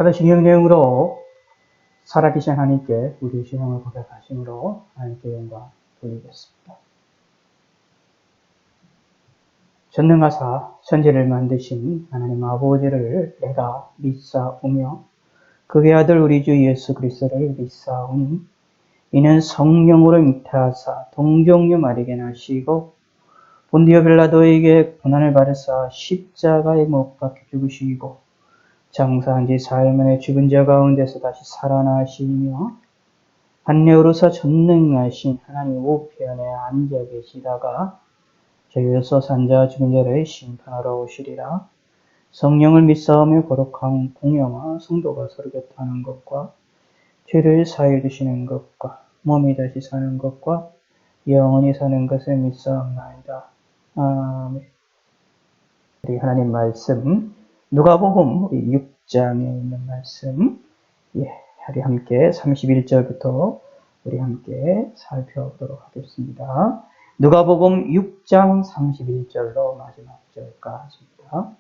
카드 신형 내용으로 살아계신 하나님께 우리 신앙을 고백하심으로 하나님께 영광 돌리겠습니다. 전능하사 천지를 만드신 하나님 아버지를 내가 믿사오며 그의 아들 우리 주 예수 그리스도를 믿사오니 이는 성령으로 잉태하사 동정녀 마리아에게 나시고 본디오 빌라도에게 고난을 받으사 십자가에 못 박혀 죽으시고 장사한 지 사흘 만에 죽은 자 가운데서 다시 살아나시며 한내 오르사 전능하신 하나님 우편에 앉아 계시다가 저희로서 산 자 죽은 자를 심판하러 오시리라. 성령을 믿사오며 거룩한 공영과 성도가 서로 교통하는 것과 죄를 사하여 주시는 것과 몸이 다시 사는 것과 영원히 사는 것을 믿사옵나이다. 아멘. 우리 하나님 말씀 누가복음 우리 6장에 있는 말씀 우리 함께 31절부터 우리 함께 살펴보도록 하겠습니다. 누가복음 6장 31절로 마지막 절까지입니다.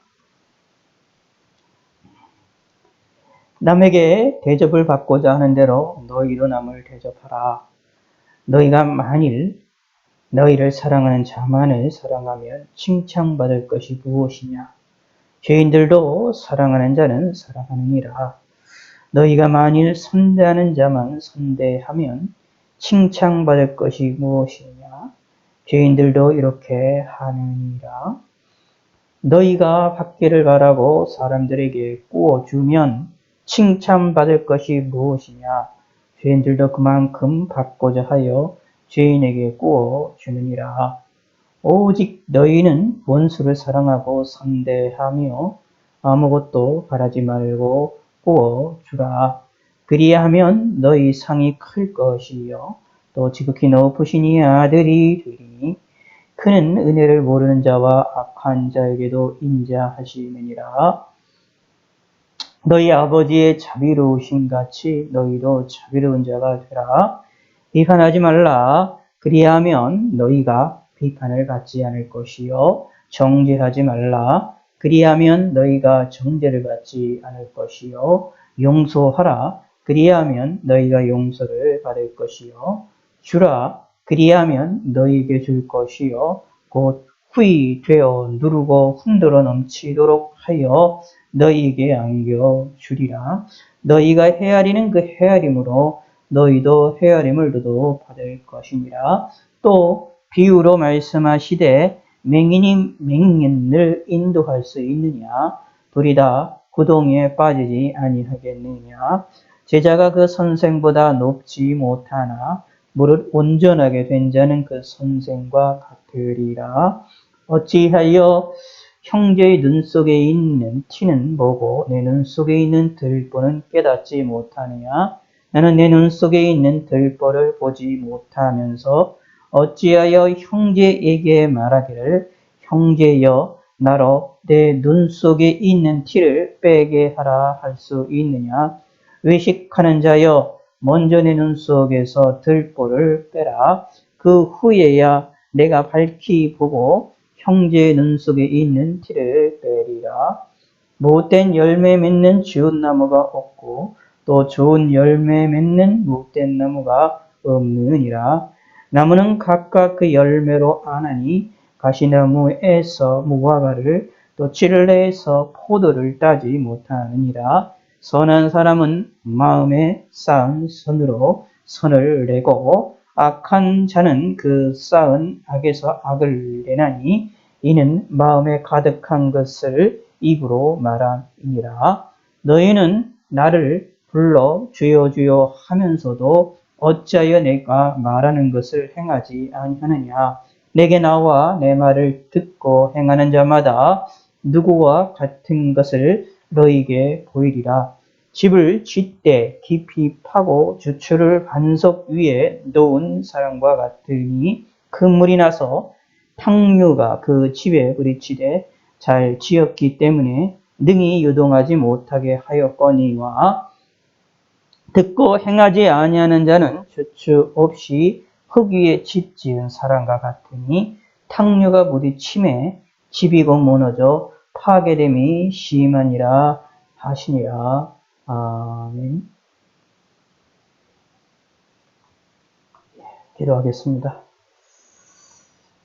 남에게 대접을 받고자 하는 대로 너희도 남을 대접하라. 너희가 만일 너희를 사랑하는 자만을 사랑하면 칭찬받을 것이 무엇이냐? 죄인들도 사랑하는 자는 사랑하느니라. 너희가 만일 선대하는 자만 선대하면 칭찬받을 것이 무엇이냐? 죄인들도 이렇게 하느니라. 너희가 받기를 바라고 사람들에게 구워주면 칭찬받을 것이 무엇이냐? 죄인들도 그만큼 받고자 하여 죄인에게 구워주느니라. 오직 너희는 원수를 사랑하고 선대하며 아무것도 바라지 말고 구워주라. 그리하면 너희 상이 클 것이요 또 지극히 높으신 이 아들이 되리니 그는 은혜를 모르는 자와 악한 자에게도 인자하시느니라. 너희 아버지의 자비로우신 같이 너희도 자비로운 자가 되라. 비판하지 말라. 그리하면 너희가 비판을 받지 않을 것이요 정죄하지 말라. 그리하면 너희가 정죄를 받지 않을 것이요 용서하라. 그리하면 너희가 용서를 받을 것이요 주라. 그리하면 너희에게 줄 것이요 곧 후히 되어 누르고 흔들어 넘치도록 하여 너희에게 안겨주리라. 너희가 헤아리는 그 헤아림으로 너희도 헤아림을 너도 받을 것이니라. 또 비유로 말씀하시되 맹인이 맹인을 인도할 수 있느냐? 둘이 다 구덩이에 빠지지 아니하겠느냐? 제자가 그 선생보다 높지 못하나 무릇 온전하게 된 자는 그 선생과 같으리라. 어찌하여 형제의 눈 속에 있는 티는 보고 내 눈 속에 있는 들보는 깨닫지 못하느냐? 나는 내 눈 속에 있는 들보를 보지 못하면서 어찌하여 형제에게 말하기를 형제여 나로 내 눈 속에 있는 티를 빼게 하라 할 수 있느냐? 외식하는 자여 먼저 내 눈 속에서 들보를 빼라. 그 후에야 내가 밝히 보고 형제의 눈 속에 있는 티를 빼리라. 못된 열매 맺는 좋은 나무가 없고 또 좋은 열매 맺는 못된 나무가 없느니라. 나무는 각각 그 열매로 아나니 가시나무에서 무화과를 또 찔레에서 포도를 따지 못하느니라. 선한 사람은 마음에 쌓은 선으로 선을 내고 악한 자는 그 쌓은 악에서 악을 내나니 이는 마음에 가득한 것을 입으로 말함이니라. 너희는 나를 불러 주여 주여 하면서도 어찌하여 내가 말하는 것을 행하지 아니하느냐? 내게 나와 내 말을 듣고 행하는 자마다 누구와 같은 것을 너희에게 보이리라. 집을 짓되 깊이 파고 주추를 반석 위에 놓은 사람과 같으니 큰 물이 나서 탕류가 그 집에 부딪히되 잘 지었기 때문에 능히 유동하지 못하게 하였거니와 듣고 행하지 아니하는 자는 주추 없이 흙 위에 집 지은 사람과 같으니 탕류가 부딪힘에 집이 곧 무너져 파괴됨이 심하니라 하시니라. 아멘. 기도하겠습니다.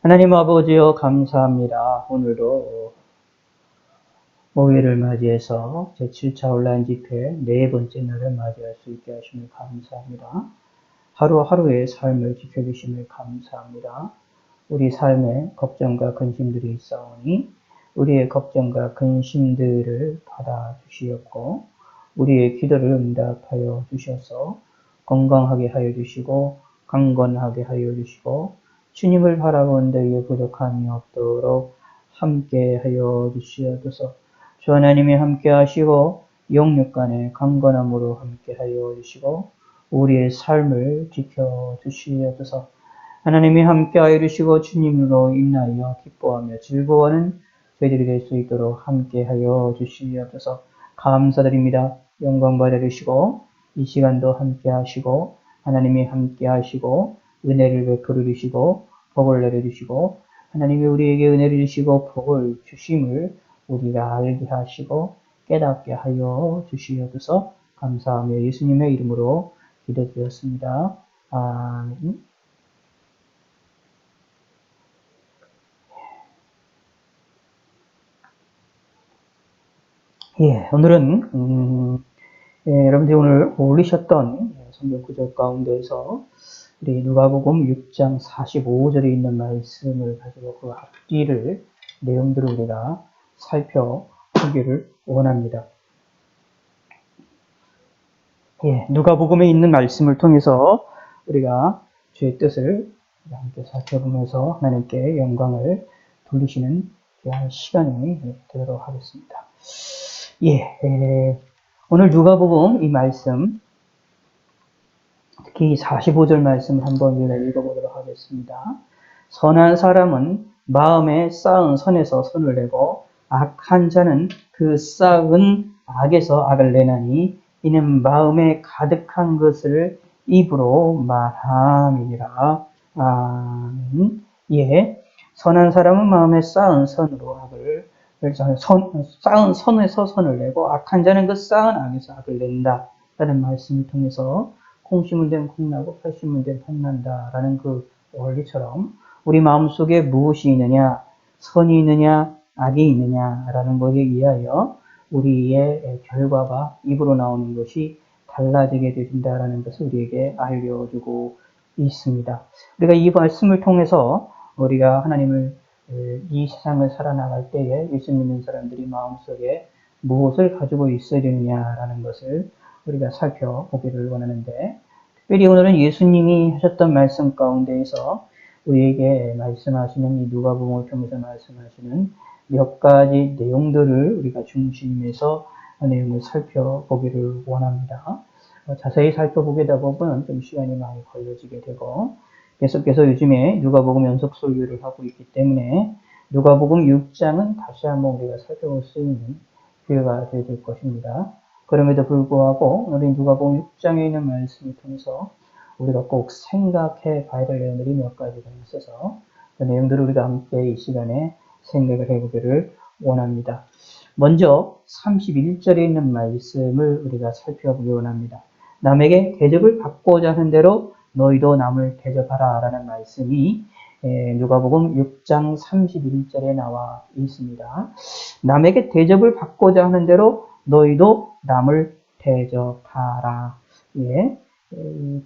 하나님 아버지여 감사합니다. 오늘도 목요일을 맞이해서 제7차 온라인 집회 네 번째 날을 맞이할 수 있게 하심을 감사합니다. 하루하루의 삶을 지켜주심을 감사합니다. 우리 삶에 걱정과 근심들이 있사오니 우리의 걱정과 근심들을 받아주시옵고 우리의 기도를 응답하여 주셔서 건강하게 하여 주시고 강건하게 하여 주시고 주님을 바라본 데에 부족함이 없도록 함께 하여 주시옵소서. 주 하나님이 함께 하시고 영육간의 강건함으로 함께 하여 주시고 우리의 삶을 지켜 주시옵소서. 하나님이 함께하여 주시고 주님으로 인하여 기뻐하며 즐거워하는 저희들이 될 수 있도록 함께하여 주시옵소서. 감사드립니다. 영광 받아주시고 이 시간도 함께하시고 하나님이 함께하시고 은혜를 베풀어 주시고 복을 내려주시고 하나님이 우리에게 은혜를 주시고 복을 주심을 우리가 알게 하시고 깨닫게 하여 주시옵소서. 감사하며 예수님의 이름으로 기도드렸습니다. 아멘. 예, 오늘은 여러분들이 오늘 올리셨던 성경 구절 가운데에서 우리 누가복음 6장 45절에 있는 말씀을 가지고 그 앞뒤를 내용들을 우리가 살펴보기를 원합니다. 예, 누가복음에 있는 말씀을 통해서 우리가 주의 뜻을 함께 살펴보면서 하나님께 영광을 돌리시는 귀한 시간이 되도록 하겠습니다. 예, 오늘 누가복음 이 말씀, 특히 45절 말씀 한번 우리가 읽어보도록 하겠습니다. 선한 사람은 마음에 쌓은 선에서 선을 내고 악한 자는 그 쌓은 악에서 악을 내나니 이는 마음에 가득한 것을 입으로 말함이니라. 아멘. 예, 선한 사람은 마음에 쌓은 선으로 악을 쌓은 선에서 선을 내고 악한 자는 그 쌓은 악에서 악을 낸다 라는 말씀을 통해서 콩 심은 데는 콩 나고 팥 심은 데는 팥 난다 라는 그 원리처럼 우리 마음속에 무엇이 있느냐, 선이 있느냐, 악이 있느냐 라는 것에 의하여 우리의 결과가 입으로 나오는 것이 달라지게 된다라는 것을 우리에게 알려주고 있습니다. 우리가 이 말씀을 통해서 우리가 하나님을 이 세상을 살아나갈 때에 예수 믿는 사람들이 마음속에 무엇을 가지고 있어야 되느냐라는 것을 우리가 살펴보기를 원하는데, 특별히 오늘은 예수님이 하셨던 말씀 가운데에서 우리에게 말씀하시는 이 누가복음을 통해서 말씀하시는 몇 가지 내용들을 우리가 중심에서 내용을 살펴보기를 원합니다. 자세히 살펴보게 되다 보면 좀 시간이 많이 걸려지게 되고 계속해서 요즘에 누가복음 연속 설교를 하고 있기 때문에 누가복음 6장은 다시 한번 우리가 살펴볼 수 있는 기회가 될 것입니다. 그럼에도 불구하고 오늘 누가복음 6장에 있는 말씀을 통해서 우리가 꼭 생각해 봐야 될 내용들이 몇 가지가 있어서 그 내용들을 우리가 함께 이 시간에 생각을 해보기를 원합니다. 먼저 31절에 있는 말씀을 우리가 살펴보기 원합니다. 남에게 대접을 받고자 하는 대로 너희도 남을 대접하라 라는 말씀이 누가복음 6장 31절에 나와 있습니다. 남에게 대접을 받고자 하는 대로 너희도 남을 대접하라. 예,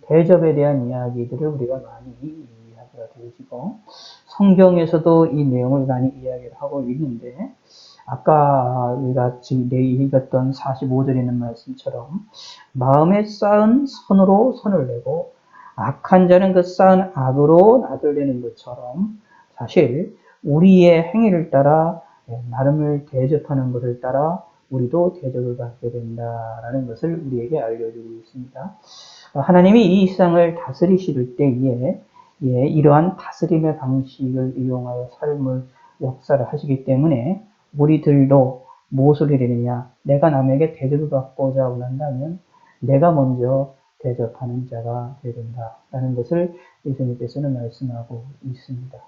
대접에 대한 이야기들을 우리가 많이 이야기가 되어지고 성경에서도 이 내용을 많이 이야기를 하고 있는데 아까 우리가 지금 읽었던 45절에 있는 말씀처럼 마음에 쌓은 선으로 선을 내고 악한 자는 그 쌓은 악으로 악을 내는 것처럼 사실 우리의 행위를 따라 나름을 대접하는 것을 따라 우리도 대접을 받게 된다라는 것을 우리에게 알려주고 있습니다. 하나님이 이 세상을 다스리실 때에 이러한 다스림의 방식을 이용하여 삶을 역사를 하시기 때문에 우리들도 무엇을 해야 되느냐? 내가 남에게 대접을 받고자 원한다면 내가 먼저 대접하는 자가 되어야 된다라는 것을 예수님께서는 말씀하고 있습니다.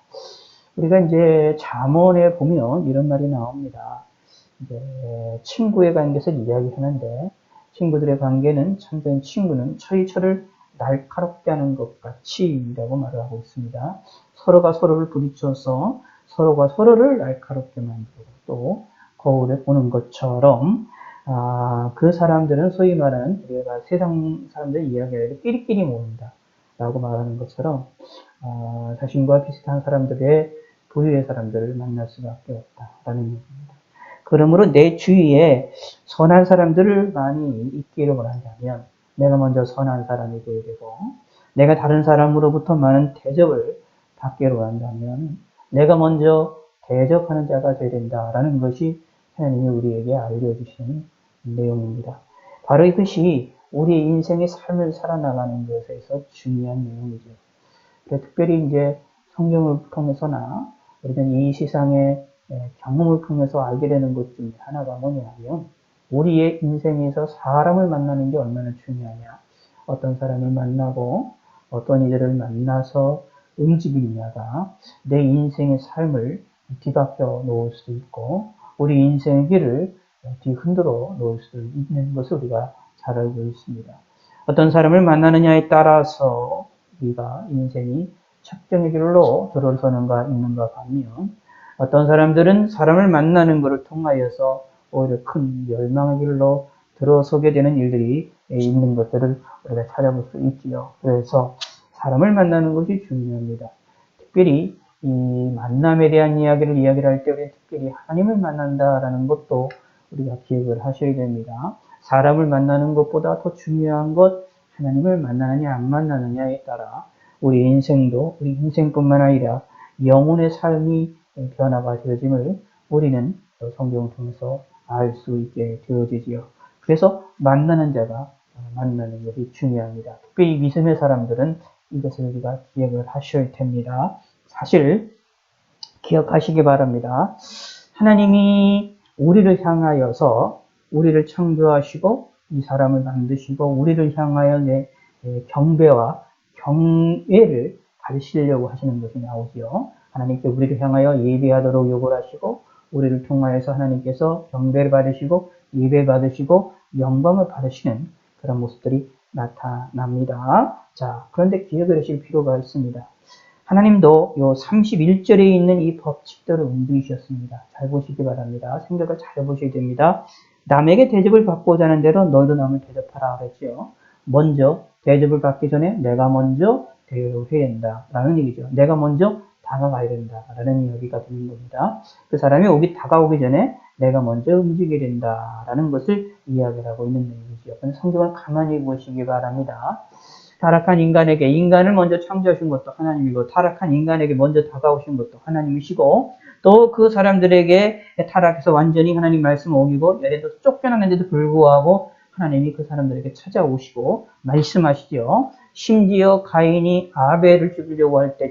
우리가 이제 잠언에 보면 이런 말이 나옵니다. 이제 친구에 관계서 이야기하는데 친구들의 관계는 참된 친구는 철이철을 날카롭게 하는 것 같이라고 말을 하고 있습니다. 서로가 서로를 부딪혀서 서로가 서로를 날카롭게 만들고 또 거울에 보는 것처럼 그 사람들은 소위 말하는 우리가 세상 사람들 이야기를 끼리끼리 모인다 라고 말하는 것처럼 자신과 비슷한 사람들의 부류의 사람들을 만날 수밖에 없다라는 얘기입니다. 그러므로 내 주위에 선한 사람들을 많이 있기를 원한다면 내가 먼저 선한 사람이 되어야 되고 내가 다른 사람으로부터 많은 대접을 받기를 원한다면 내가 먼저 대접하는 자가 되어야 된다라는 것이 하나님이 우리에게 알려주시는 내용입니다. 바로 이것이 우리 인생의 삶을 살아나가는 것에서 중요한 내용이죠. 특별히 이제 성경을 통해서나 우리는 이 세상의 경험을 통해서 알게 되는 것 중에 하나가 뭐냐면 우리의 인생에서 사람을 만나는 게 얼마나 중요하냐. 어떤 사람을 만나고 어떤 이들을 만나서 움직이냐가 내 인생의 삶을 뒤바뀌어 놓을 수도 있고 우리 인생의 길을 뒤흔들어 놓을 수도 있는 것을 우리가 잘 알고 있습니다. 어떤 사람을 만나느냐에 따라서 우리가 인생이 책정의 길로 들어서는가 있는가 반면 어떤 사람들은 사람을 만나는 것을 통하여서 오히려 큰 멸망의 길로 들어서게 되는 일들이 있는 것들을 우리가 찾아볼 수 있지요. 그래서 사람을 만나는 것이 중요합니다. 특별히 이 만남에 대한 이야기를 할 때 우리 특별히 하나님을 만난다라는 것도 우리가 기억을 하셔야 됩니다. 사람을 만나는 것보다 더 중요한 것 하나님을 만나느냐 안 만나느냐에 따라 우리 인생뿐만 아니라 영혼의 삶이 변화가 되어짐을 우리는 성경을 통해서 알 수 있게 되어지지요. 그래서 만나는 자가 만나는 것이 중요합니다. 특별히 믿음의 사람들은 이것을 우리가 기억을 하셔야 됩니다. 사실 기억하시기 바랍니다. 하나님이 우리를 향하여서 우리를 창조하시고 이 사람을 만드시고 우리를 향하여 내 경배와 경외를 가르치려고 하시는 것이 나오지요. 하나님께 우리를 향하여 예배하도록 요구를 하시고 우리를 통하여서 하나님께서 경배를 받으시고 예배 받으시고 영광을 받으시는 그런 모습들이 나타납니다. 자, 그런데 기억을 하실 필요가 있습니다. 하나님도 요 31절에 있는 이 법칙대로 움직이셨습니다. 잘 보시기 바랍니다. 생각을 잘 보셔야 됩니다. 남에게 대접을 받고자 하는 대로 너희도 남을 대접하라 그랬죠. 먼저 대접을 받기 전에 내가 먼저 대접을 해야 된다라는 얘기죠. 내가 먼저 다가가야 된다라는 이야기가 되는 겁니다. 그 사람이 다가오기 전에 내가 먼저 움직여야 된다라는 것을 이야기를 하고 있는 내용이죠. 성경을 가만히 보시기 바랍니다. 타락한 인간을 먼저 창조하신 것도 하나님이고 타락한 인간에게 먼저 다가오신 것도 하나님이시고 또 그 사람들에게 타락해서 완전히 하나님 말씀을 어기고 예를 들어서 쫓겨났는데도 불구하고 하나님이 그 사람들에게 찾아오시고 말씀하시죠. 심지어 가인이 아벨을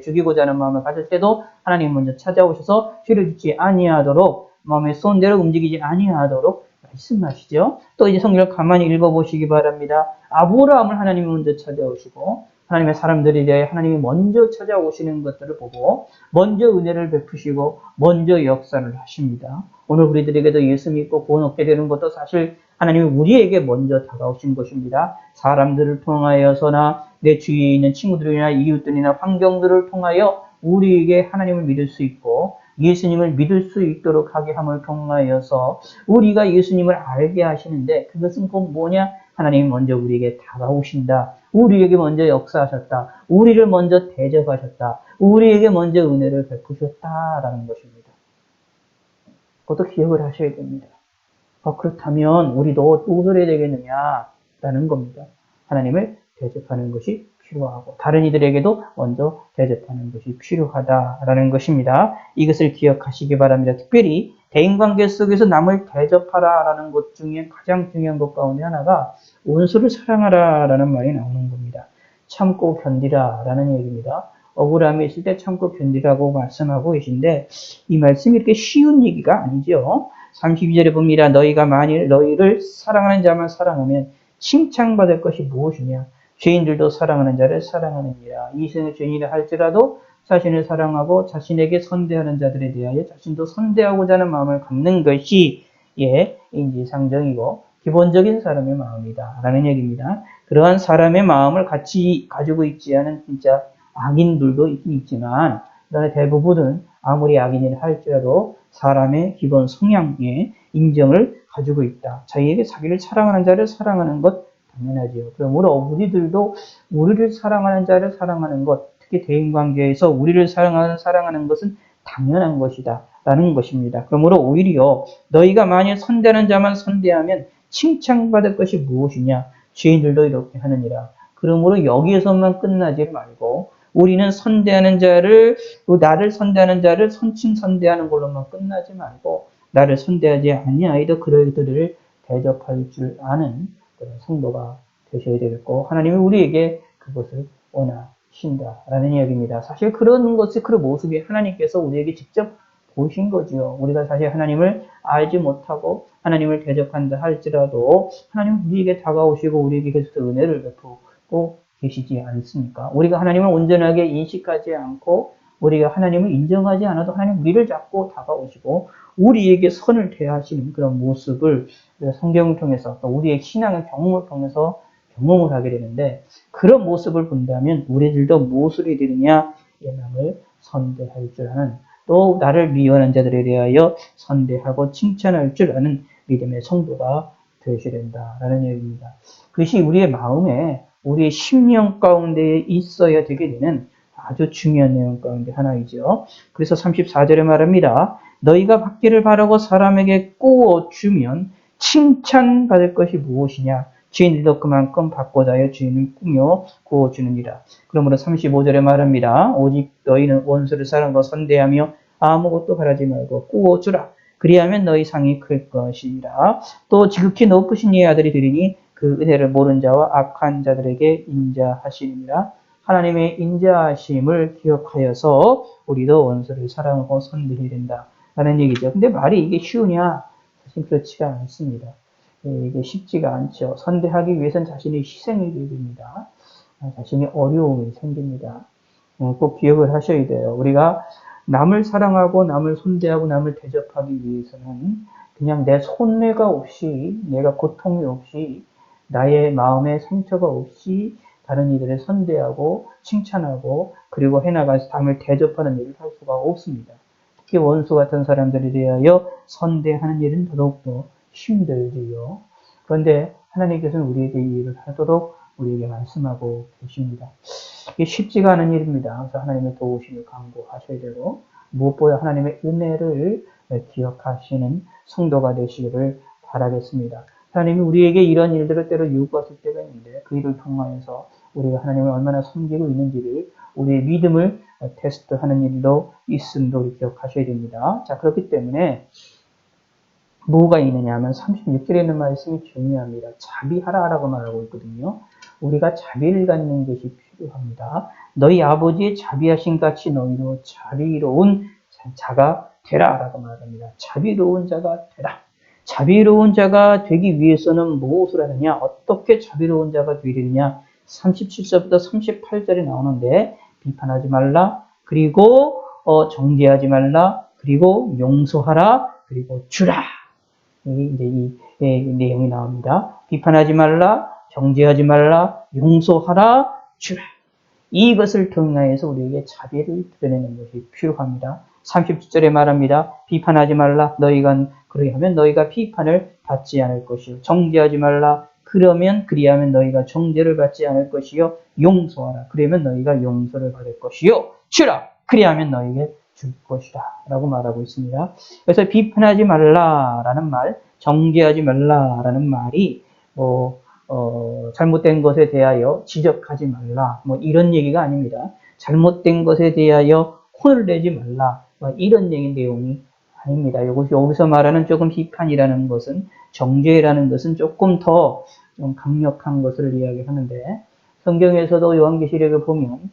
죽이고자 하는 마음을 가질 때도 하나님 먼저 찾아오셔서 죄를 짓지 아니하도록 마음의 쏜대로 움직이지 아니하도록 말씀하시죠. 또 이제 성경을 가만히 읽어보시기 바랍니다. 아브라함을 하나님이 먼저 찾아오시고 하나님의 사람들에 대해 하나님이 먼저 찾아오시는 것들을 보고 먼저 은혜를 베푸시고 먼저 역사를 하십니다. 오늘 우리들에게도 예수 믿고 구원 얻게 되는 것도 사실 하나님이 우리에게 먼저 다가오신 것입니다. 사람들을 통하여서나 내 주위에 있는 친구들이나 이웃들이나 환경들을 통하여 우리에게 하나님을 믿을 수 있고 예수님을 믿을 수 있도록 하게 함을 통하여서 우리가 예수님을 알게 하시는데 그것은 곧 뭐냐? 하나님이 먼저 우리에게 다가오신다. 우리에게 먼저 역사하셨다. 우리를 먼저 대접하셨다. 우리에게 먼저 은혜를 베푸셨다라는 것입니다. 그것도 기억을 하셔야 됩니다. 그렇다면 우리도 무엇을 해야 되겠느냐라는 겁니다. 하나님을 대접하는 것이 필요하고 다른 이들에게도 먼저 대접하는 것이 필요하다라는 것입니다. 이것을 기억하시기 바랍니다. 특별히 대인관계 속에서 남을 대접하라라는 것 중에 가장 중요한 것 가운데 하나가 원수를 사랑하라라는 말이 나오는 겁니다. 참고 견디라라는 얘기입니다. 억울함이 있을 때 참고 견디라고 말씀하고 계신데 이 말씀이 이렇게 쉬운 얘기가 아니죠. 32절에 봅니다. 너희가 만일 너희를 사랑하는 자만 사랑하면 칭찬받을 것이 무엇이냐? 죄인들도 사랑하는 자를 사랑하느니라. 이생의 죄인이라 할지라도 자신을 사랑하고 자신에게 선대하는 자들에 대하여 자신도 선대하고자 하는 마음을 갖는 것이 인지상정이고 기본적인 사람의 마음이다 라는 얘기입니다. 그러한 사람의 마음을 같이 가지고 있지 않은 진짜 악인들도 있긴 있지만 그러나 대부분은 아무리 악인이라 할지라도 사람의 기본 성향의 인정을 가지고 있다. 자기에게 자기를 사랑하는 자를 사랑하는 것 당연하지요. 그러므로 우리들도 우리를 사랑하는 자를 사랑하는 것, 특히 대인관계에서 우리를 사랑하는 것은 당연한 것이다 라는 것입니다. 그러므로 오히려 너희가 만일 선대하는 자만 선대하면 칭찬받을 것이 무엇이냐? 죄인들도 이렇게 하느니라. 그러므로 여기에서만 끝나지 말고 우리는 선대하는 자를 나를 선대하는 자를 선칭 선대하는 걸로만 끝나지 말고 나를 선대하지 아니하이도 그들을 대접할 줄 아는 그런 성도가 되셔야 되겠고 하나님이 우리에게 그것을 원하신다라는 이야기입니다. 사실 그런 것이 그런 모습이 하나님께서 우리에게 직접 보신 거지요. 우리가 사실 하나님을 알지 못하고 하나님을 대적한다 할지라도 하나님 우리에게 다가오시고 우리에게 계속 은혜를 베푸고 계시지 않습니까? 우리가 하나님을 온전하게 인식하지 않고 우리가 하나님을 인정하지 않아도 하나님 우리를 잡고 다가오시고 우리에게 선을 대하시는 그런 모습을 성경을 통해서 또 우리의 신앙의 경험을 통해서 경험을 하게 되는데 그런 모습을 본다면 우리들도 무엇을 해야 되느냐? 예남을 선대할 줄 아는 또 나를 미워하는 자들에 대하여 선대하고 칭찬할 줄 아는 믿음의 성도가 되셔야 된다라는 얘기입니다. 그것이 우리의 마음에 우리의 심령 가운데 있어야 되게 되는 아주 중요한 내용 가운데 하나이죠. 그래서 34절에 말합니다. 너희가 받기를 바라고 사람에게 꾸어 주면 칭찬받을 것이 무엇이냐? 주인들도 그만큼 받고자 하여 주인을 꾸며 구워주느니라. 그러므로 35절에 말합니다. 오직 너희는 원수를 사랑과 선대하며 아무것도 바라지 말고 꾸어주라. 그리하면 너희 상이 클 것이라. 또 지극히 높으신 이의 아들이 되리니 그 은혜를 모른 자와 악한 자들에게 인자하시니라. 하나님의 인자하심을 기억하여서 우리도 원수를 사랑하고 선대해야 된다. 라는 얘기죠. 근데 말이 이게 쉬우냐? 사실 그렇지가 않습니다. 이게 쉽지가 않죠. 선대하기 위해서는 자신의 희생이 됩니다. 자신의 어려움이 생깁니다. 꼭 기억을 하셔야 돼요. 우리가 남을 사랑하고 남을 손대하고 남을 대접하기 위해서는 그냥 내 손해가 없이 내가 고통이 없이 나의 마음에 상처가 없이 다른 이들을 선대하고 칭찬하고 그리고 해나가서 남을 대접하는 일을 할 수가 없습니다. 특히 원수 같은 사람들에 대하여 선대하는 일은 더더욱더 힘들지요. 그런데 하나님께서는 우리에게 이 일을 하도록 우리에게 말씀하고 계십니다. 이게 쉽지가 않은 일입니다. 그래서 하나님의 도우심을 강구하셔야 되고 무엇보다 하나님의 은혜를 기억하시는 성도가 되시기를 바라겠습니다. 하나님이 우리에게 이런 일들을 때로 요구하실 때가 있는데 그 일을 통하여서 우리가 하나님을 얼마나 섬기고 있는지를 우리의 믿음을 테스트하는 일도 있음도 우리 기억하셔야 됩니다. 자, 그렇기 때문에 뭐가 있느냐 하면 36절에 있는 말씀이 중요합니다. 자비하라라고 말하고 있거든요. 우리가 자비를 갖는 것이 필요합니다. 너희 아버지의 자비하신 같이 너희도 자비로운 자가 되라라고 말합니다. 자비로운 자가 되라. 자비로운 자가 되기 위해서는 무엇을 하느냐? 어떻게 자비로운 자가 되느냐? 37절부터 38절이 나오는데 비판하지 말라. 그리고 정죄하지 말라. 그리고 용서하라. 그리고 주라. 이제 이 내용이 나옵니다. 비판하지 말라, 정죄하지 말라, 용서하라, 주라. 이것을 통하여서 우리에게 자비를 드러내는 것이 필요합니다. 37절에 말합니다. 비판하지 말라, 그리하면 너희가 비판을 받지 않을 것이요. 정죄하지 말라, 그리하면 너희가 정죄를 받지 않을 것이요. 용서하라, 그러면 너희가 용서를 받을 것이요. 주라, 그리하면 너희에게 줄 것이다 라고 말하고 있습니다. 그래서 비판하지 말라라는 말, 정죄하지 말라라는 말이 잘못된 것에 대하여 지적하지 말라 이런 얘기가 아닙니다. 잘못된 것에 대하여 혼을 내지 말라 이런 얘기 내용이 아닙니다. 여기서 말하는 조금 비판이라는 것은 정죄라는 것은 조금 더 좀 강력한 것을 이야기하는데 성경에서도 요한계시록에 보면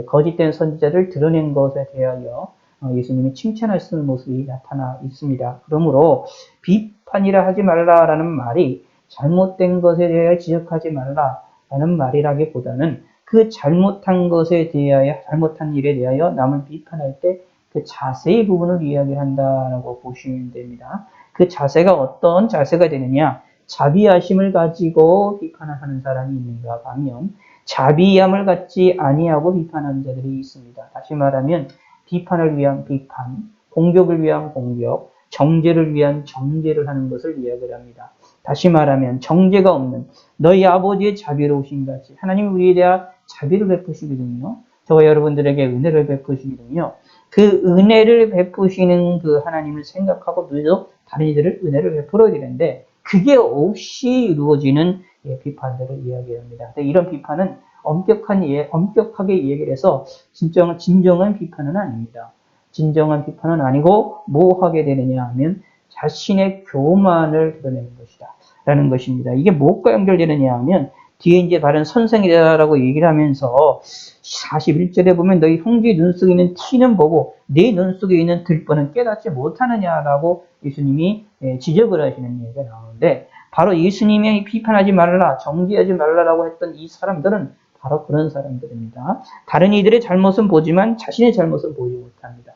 거짓된 선지자를 드러낸 것에 대하여 예수님이 칭찬하시는 모습이 나타나 있습니다. 그러므로 비판이라 하지 말라라는 말이 잘못된 것에 대하여 지적하지 말라라는 말이라기보다는 그 잘못한 것에 대하여 잘못한 일에 대하여 남을 비판할 때 그 자세의 부분을 이야기한다라고 보시면 됩니다. 그 자세가 어떤 자세가 되느냐? 자비하심을 가지고 비판을 하는 사람이 있는가 하면 자비함을 갖지 아니하고 비판하는 자들이 있습니다. 다시 말하면 비판을 위한 비판, 공격을 위한 공격, 정죄를 위한 정죄를 하는 것을 이야기를 합니다. 다시 말하면 정죄가 없는 너희 아버지의 자비로우신 같이 하나님이 우리에 대한 자비를 베푸시거든요. 저와 여러분들에게 은혜를 베푸시거든요. 그 은혜를 베푸시는 그 하나님을 생각하고 우리도 다른 이들을 은혜를 베풀어야 되는데 그게 없이 이루어지는 비판들을 이야기합니다. 이런 비판은 엄격하게 이야기를 해서 진정한 비판은 아닙니다. 진정한 비판은 아니고 뭐 하게 되느냐 하면 자신의 교만을 드러내는 것이다. 라는 것입니다. 이게 무엇과 연결되느냐 하면 뒤에 이제 바른 선생이다라고 얘기를 하면서 41절에 보면 너희 형제 눈 속에 있는 티는 보고 내 눈 속에 있는 들보는 깨닫지 못하느냐라고 예수님이 지적을 하시는 얘기가 나오는데 바로 예수님이 비판하지 말라, 정죄하지 말라라고 했던 이 사람들은 바로 그런 사람들입니다. 다른 이들의 잘못은 보지만 자신의 잘못은 보지 못합니다.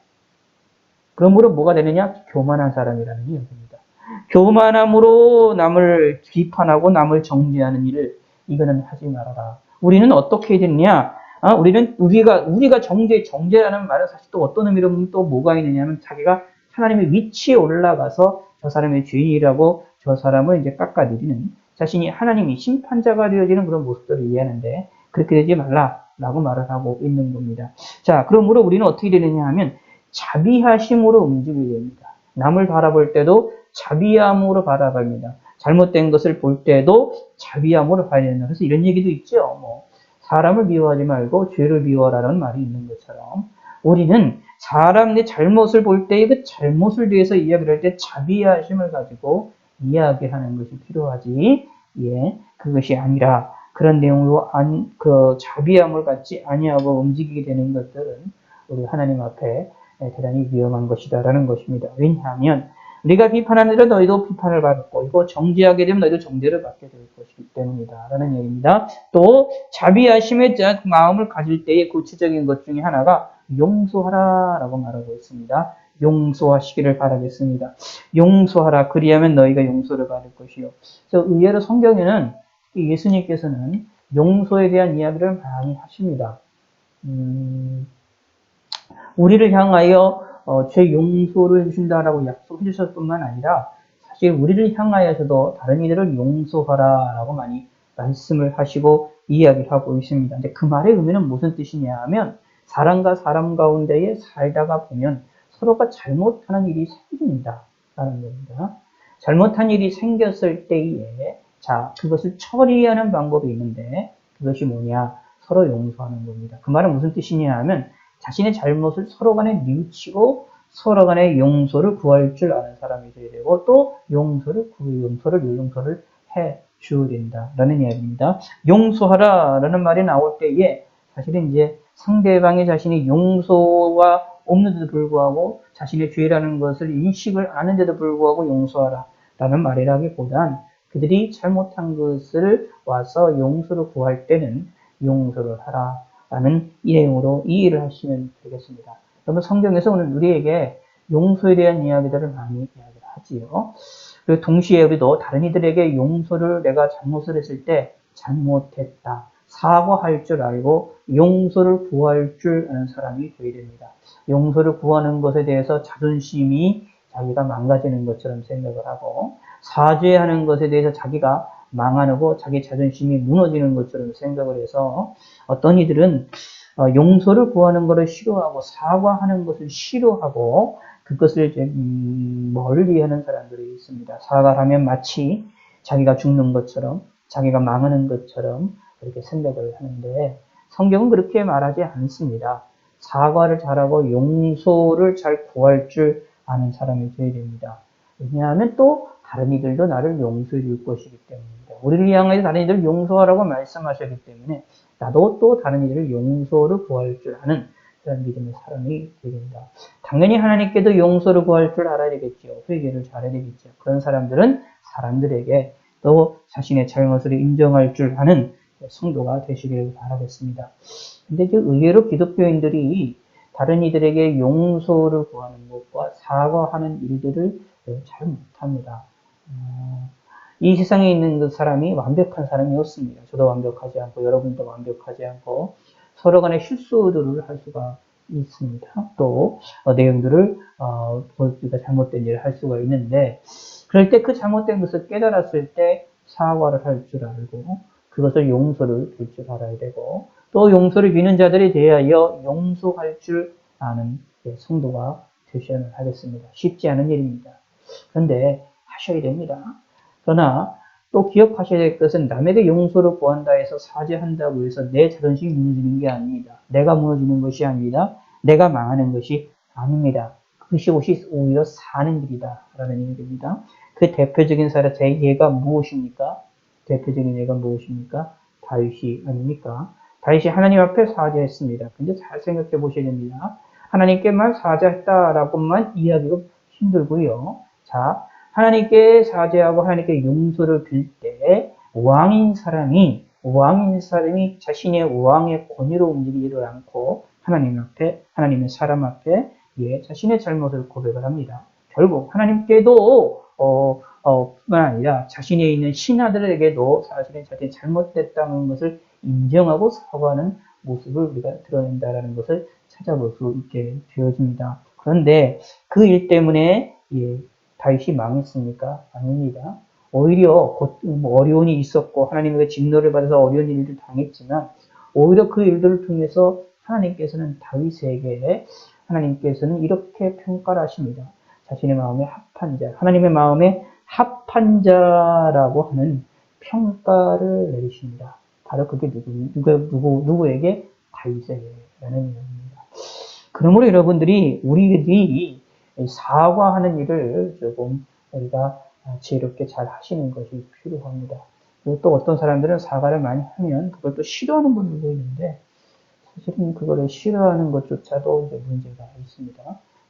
그러므로 뭐가 되느냐? 교만한 사람이라는 얘기입니다. 교만함으로 남을 비판하고 남을 정죄하는 일을 이거는 하지 말아라. 우리는 어떻게 해야 되느냐? 우리가 정죄라는 말은 사실 또 어떤 의미로 보면 또 뭐가 있느냐면 자기가 하나님의 위치에 올라가서 저 사람의 죄인이라고 저 사람을 이제 깎아내리는 자신이 하나님이 심판자가 되어지는 그런 모습들을 이해하는데 그렇게 되지 말라라고 말을 하고 있는 겁니다. 자, 그러므로 우리는 어떻게 되느냐 하면 자비하심으로 움직이게 됩니다. 남을 바라볼 때도 자비함으로 바라봅니다. 잘못된 것을 볼 때도 자비함으로 봐야 된다. 그래서 이런 얘기도 있죠. 사람을 미워하지 말고 죄를 미워하라는 말이 있는 것처럼 우리는 사람 내 잘못을 볼 때의 그 잘못을 대해서 이야기를 할 때 자비하심을 가지고 이야기하는 것이 필요하지. 그것이 아니라 그런 내용으로 그 자비함을 갖지 아니하고 움직이게 되는 것들은 우리 하나님 앞에 대단히 위험한 것이다라는 것입니다. 왜냐하면 우리가 비판하는 대로 너희도 비판을 받을 거고 정죄하게 되면 너희도 정죄를 받게 될 것이기 때문이다 라는 얘기입니다. 또 자비하심의 마음을 가질 때의 구체적인 것 중에 하나가 용서하라 라고 말하고 있습니다. 용서하시기를 바라겠습니다. 용서하라 그리하면 너희가 용서를 받을 것이요. 그래서 의외로 성경에는 예수님께서는 용서에 대한 이야기를 많이 하십니다. 우리를 향하여 죄 용서를 해주신다라고 약속해 주셨을 뿐만 아니라 사실 우리를 향하여서도 다른 이들을 용서하라라고 많이 말씀을 하시고 이야기를 하고 있습니다. 근데 그 말의 의미는 무슨 뜻이냐 하면 사람과 사람 가운데에 살다가 보면 서로가 잘못하는 일이 생깁니다. 라는 겁니다. 잘못한 일이 생겼을 때에 그것을 처리하는 방법이 있는데 그것이 뭐냐? 서로 용서하는 겁니다. 그 말은 무슨 뜻이냐 하면 자신의 잘못을 서로 간에 뉘우치고 서로 간에 용서를 구할 줄 아는 사람이 되어야 되고 또 용서를 해 줘야 된다라는 이야기입니다. 용서하라라는 말이 나올 때에 사실은 이제 상대방이 자신이 용서가 없는데도 불구하고 자신의 죄라는 것을 인식을 아는데도 불구하고 용서하라라는 말이라기보단 그들이 잘못한 것을 와서 용서를 구할 때는 용서를 하라. 라는 내용으로 이해를 하시면 되겠습니다. 그러면 성경에서 오늘 우리에게 용서에 대한 이야기들을 많이 이야기를 하지요. 그리고 동시에 우리도 다른 이들에게 용서를 내가 잘못을 했을 때 잘못했다. 사과할 줄 알고 용서를 구할 줄 아는 사람이 되어야 됩니다. 용서를 구하는 것에 대해서 자존심이 자기가 망가지는 것처럼 생각을 하고 사죄하는 것에 대해서 자기가 망하고 자기 자존심이 무너지는 것처럼 생각을 해서 어떤 이들은 용서를 구하는 것을 싫어하고 사과하는 것을 싫어하고 그것을 멀리하는 사람들이 있습니다. 사과를 하면 마치 자기가 죽는 것처럼 자기가 망하는 것처럼 그렇게 생각을 하는데 성경은 그렇게 말하지 않습니다. 사과를 잘하고 용서를 잘 구할 줄 아는 사람이 되어야 됩니다. 왜냐하면 또 다른 이들도 나를 용서해 줄 것이기 때문입니다. 우리를 향해서 다른 이들을 용서하라고 말씀하셨기 때문에 나도 또 다른 이들을 용서를 구할 줄 아는 그런 믿음의 사람이 되겠다. 당연히 하나님께도 용서를 구할 줄 알아야 되겠죠. 회개를 잘해야 되겠죠. 그런 사람들은 사람들에게 또 자신의 잘못을 인정할 줄 아는 성도가 되시기를 바라겠습니다. 근데 의외로 기독교인들이 다른 이들에게 용서를 구하는 것과 사과하는 일들을 잘 못합니다. 이 세상에 있는 그 사람이 완벽한 사람이 없습니다. 저도 완벽하지 않고 여러분도 완벽하지 않고 서로 간에 실수들을 할 수가 있습니다. 또 내용들을 우리가 잘못된 일을 할 수가 있는데 그럴 때 그 잘못된 것을 깨달았을 때 사과를 할 줄 알고 그것을 용서를 줄 줄 알아야 되고 또 용서를 비는 자들에 대하여 용서할 줄 아는 성도가 되셔야 하겠습니다. 쉽지 않은 일입니다. 그런데 하셔야 됩니다. 그러나 또 기억하셔야 될 것은 남에게 용서를 구한다 해서 사죄한다고 해서 내 자존심이 무너지는 게 아닙니다. 내가 무너지는 것이 아닙니다. 내가 망하는 것이 아닙니다. 그것이 오히려 사는 길이다 라는 얘기입니다. 그 대표적인 사례, 제 예가 무엇입니까? 대표적인 예가 무엇입니까? 다윗이 아닙니까? 다윗이 하나님 앞에 사죄했습니다. 근데 잘 생각해 보셔야 됩니다. 하나님께만 사죄했다라고만 이야기가 힘들고요. 자, 하나님께 사죄하고 하나님께 용서를 빌 때 왕인 사람이 자신의 왕의 권위로 움직이지를 않고 하나님 앞에 하나님의 사람 앞에 자신의 잘못을 고백을 합니다. 결국 하나님께도 뿐만 아니라 자신에 있는 신하들에게도 사실은 자신이 잘못됐다는 것을 인정하고 사과하는 모습을 우리가 드러낸다라는 것을 찾아볼 수 있게 되어집니다. 그런데 그 일 때문에 다윗이 망했습니까? 아닙니다. 오히려 어려움이 있었고 하나님의 진노를 받아서 어려운 일을 당했지만 오히려 그 일들을 통해서 하나님께서는 이렇게 평가를 하십니다. 자신의 마음에 합한 자, 하나님의 마음에 합한 자라고 하는 평가를 내리십니다. 바로 그게 누구에게? 다윗에게라는 이야기입니다. 그러므로 여러분들이 우리들이 사과하는 일을 조금 우리가 지혜롭게 잘 하시는 것이 필요합니다. 그리고 또 어떤 사람들은 사과를 많이 하면 그걸 또 싫어하는 분들도 있는데 사실은 그거를 싫어하는 것조차도 이제 문제가 있습니다.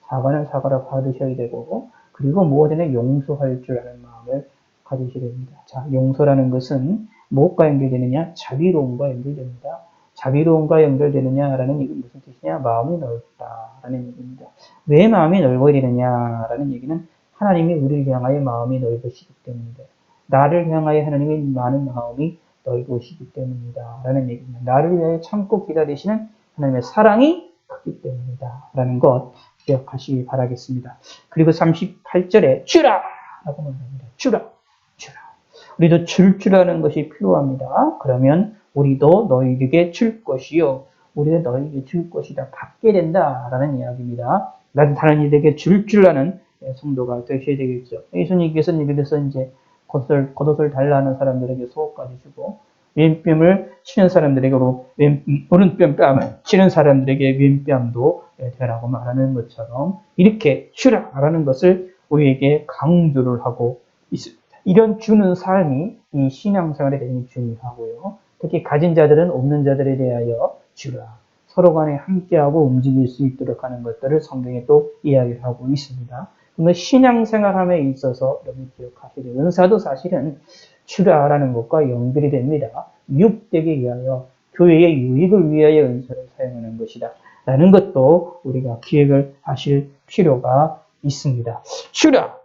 사과는 사과로 받으셔야 되고 그리고 무엇이든 용서할 줄 아는 마음을 가지셔야 됩니다. 자, 용서라는 것은 무엇과 연결되느냐? 자비로움과 연결됩니다. 자비로움과 연결되느냐라는 얘기는 무슨 뜻이냐? 마음이 넓다라는 얘기입니다. 왜 마음이 넓어야 되느냐라는 얘기는 하나님이 우리를 향하여 마음이 넓으시기 때문입니다. 나를 향하여 하나님이 많은 마음이 넓으시기 때문이다 라는 얘기입니다. 나를 위하여 참고 기다리시는 하나님의 사랑이 크기 때문이다 라는 것 기억하시기 바라겠습니다. 그리고 38절에 주라! 라고 말합니다. 주라! 우리도 줄 아는 것이 필요합니다. 그러면 우리도 너희에게 줄 것이요. 우리가 너희에게 줄 것이다. 받게 된다. 라는 이야기입니다. 나도 다른 이들에게 줄 아는 성도가 되셔야 되겠죠. 예수님께서는 이래서 이제 겉옷을 달라는 사람들에게 속옷까지 주고, 왼뺨을 치는 사람들에게 오른뺨을 치는 사람들에게 왼뺨도 되라고 말하는 것처럼 이렇게 주라라는 것을 우리에게 강조를 하고 있습니다. 이런 주는 삶이 이 신앙생활에 대해 중요하고요. 특히 가진 자들은 없는 자들에 대하여 주라. 서로 간에 함께하고 움직일 수 있도록 하는 것들을 성경에 또 이야기를 하고 있습니다. 그러면 신앙생활함에 있어서 여러분 기억하셔야 돼요. 은사도 사실은 주라라는 것과 연결이 됩니다. 유익되게 위하여 교회의 유익을 위하여 은사를 사용하는 것이다. 라는 것도 우리가 기억을 하실 필요가 있습니다. 주라.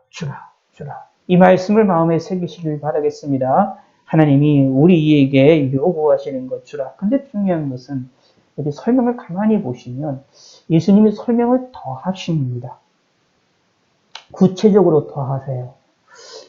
이 말씀을 마음에 새기시길 바라겠습니다. 하나님이 우리에게 요구하시는 것 주라. 근데 중요한 것은 여기 설명을 가만히 보시면 예수님이 설명을 더 하십니다. 구체적으로 더 하세요.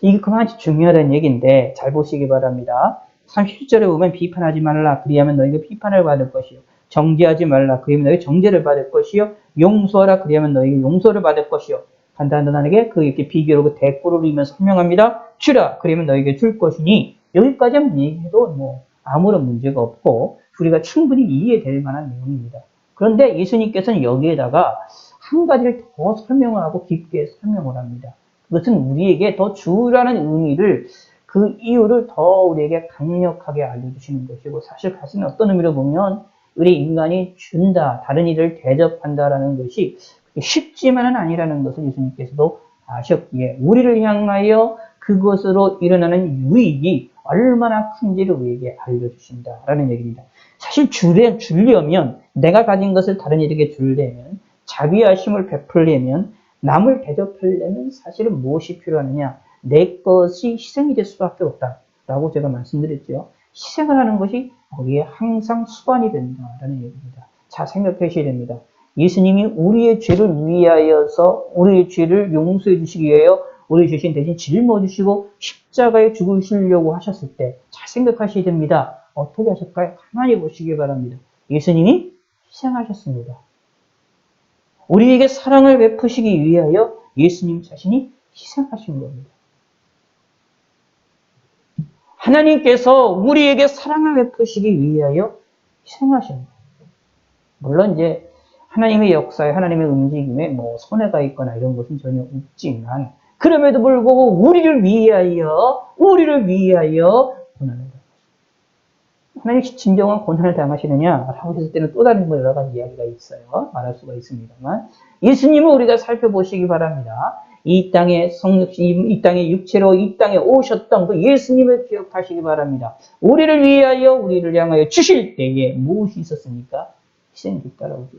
이게 그만큼 중요하다는 얘기인데 잘 보시기 바랍니다. 37절에 보면 비판하지 말라. 그리하면 너희가 비판을 받을 것이요. 정죄하지 말라. 그리하면 너희가 정죄를 받을 것이요. 용서하라. 그리하면 너희가 용서를 받을 것이요. 간단하게 이렇게 비교로 그 대꾸를 이면서 설명합니다. 주라. 그러면 너희에게 줄 것이니 여기까지만 얘기해도 아무런 문제가 없고 우리가 충분히 이해될 만한 내용입니다. 그런데 예수님께서는 여기에다가 한 가지를 더 설명을 하고 깊게 설명을 합니다. 그것은 우리에게 더 주라는 의미를 그 이유를 더 우리에게 강력하게 알려주시는 것이고 사실 가슴에 어떤 의미로 보면 우리 인간이 준다, 다른 일을 대접한다라는 것이 쉽지만은 아니라는 것을 예수님께서도 아셨기에 우리를 향하여 그것으로 일어나는 유익이 얼마나 큰지를 우리에게 알려주신다라는 얘기입니다. 사실 주려면 내가 가진 것을 다른 이에게 주려면 자비하심을 베풀려면 남을 대접하려면 사실은 무엇이 필요하느냐? 내 것이 희생이 될 수밖에 없다라고 제가 말씀드렸죠. 희생을 하는 것이 거기에 항상 수반이 된다라는 얘기입니다. 자, 생각하셔야 됩니다. 예수님이 우리의 죄를 위하여서 우리의 죄를 용서해 주시기 위하여 우리 죄신 대신 짊어지시고 십자가에 죽으시려고 하셨을 때 잘 생각하셔야 됩니다. 어떻게 하실까요? 가만히 보시기 바랍니다. 예수님이 희생하셨습니다. 우리에게 사랑을 베푸시기 위하여 예수님 자신이 희생하신 겁니다. 하나님께서 우리에게 사랑을 베푸시기 위하여 희생하신 겁니다. 물론 이제 하나님의 역사에 하나님의 움직임에 뭐 손해가 있거나 이런 것은 전혀 없지만 그럼에도 불구하고 우리를 위하여 고난을 당하셨습니다. 하나님 진정한 고난을 당하시느냐라고 했을 때는 또 다른 여러 가지 이야기가 있어요. 말할 수가 있습니다만 예수님을 우리가 살펴보시기 바랍니다. 이 땅에 육체로 이 땅에 오셨던 그 예수님을 기억하시기 바랍니다. 우리를 위하여 우리를 향하여 주실 때에 무엇이 있었습니까? 희생이 뒤따라오죠.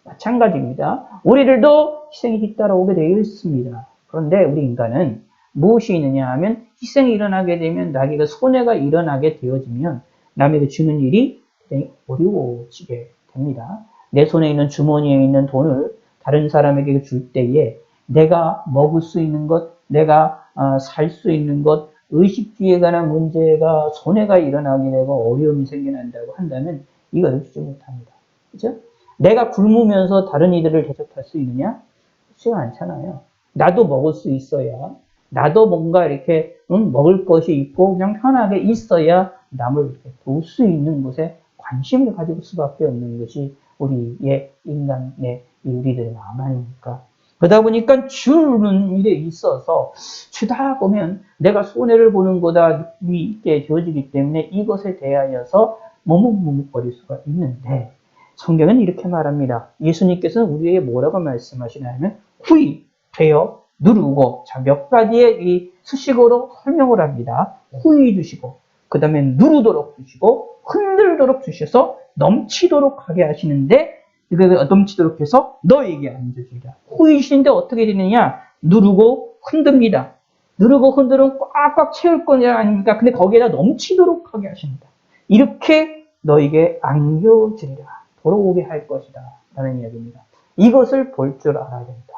마찬가지입니다. 우리들도 희생이 뒤따라오게 되어 있습니다. 그런데 우리 인간은 무엇이 있느냐 하면 희생이 일어나게 되면 나에게 손해가 일어나게 되어지면 남에게 주는 일이 굉장히 어려워지게 됩니다. 내 손에 있는 주머니에 있는 돈을 다른 사람에게 줄 때에 내가 먹을 수 있는 것, 내가 살 수 있는 것, 의식주의에 관한 문제가 손해가 일어나게 되고 어려움이 생겨난다고 한다면 이거를 주지 못합니다. 그죠? 내가 굶으면서 다른 이들을 대접할 수 있느냐? 그렇지가 않잖아요. 나도 먹을 수 있어야, 나도 뭔가 이렇게 먹을 것이 있고 그냥 편하게 있어야 남을 이렇게 도울 수 있는 것에 관심을 가질 수밖에 없는 것이 우리의 인간의 우리들의 마음 아닙니까? 그러다 보니까 주는 일에 있어서 주다 보면 내가 손해를 보는 거다 느낌이 있게 되어지기 때문에 이것에 대하여서 머뭇머뭇거릴 수가 있는데 성경은 이렇게 말합니다. 예수님께서는 우리에게 뭐라고 말씀하시냐면 후히 되어 누르고 자, 몇 가지의 이 수식어로 설명을 합니다. 후히 주시고 그 다음에 누르도록 주시고 흔들도록 주셔서 넘치도록 하게 하시는데 이거 넘치도록 해서 너에게 앉아주리라. 후이신데 어떻게 되느냐? 누르고 흔듭니다. 누르고 흔들면 꽉꽉 채울 거냐 아닙니까? 근데 거기에다 넘치도록 하게 하신다. 이렇게 너에게 안겨주리라. 돌아오게 할 것이다. 라는 이야기입니다. 이것을 볼 줄 알아야 된다.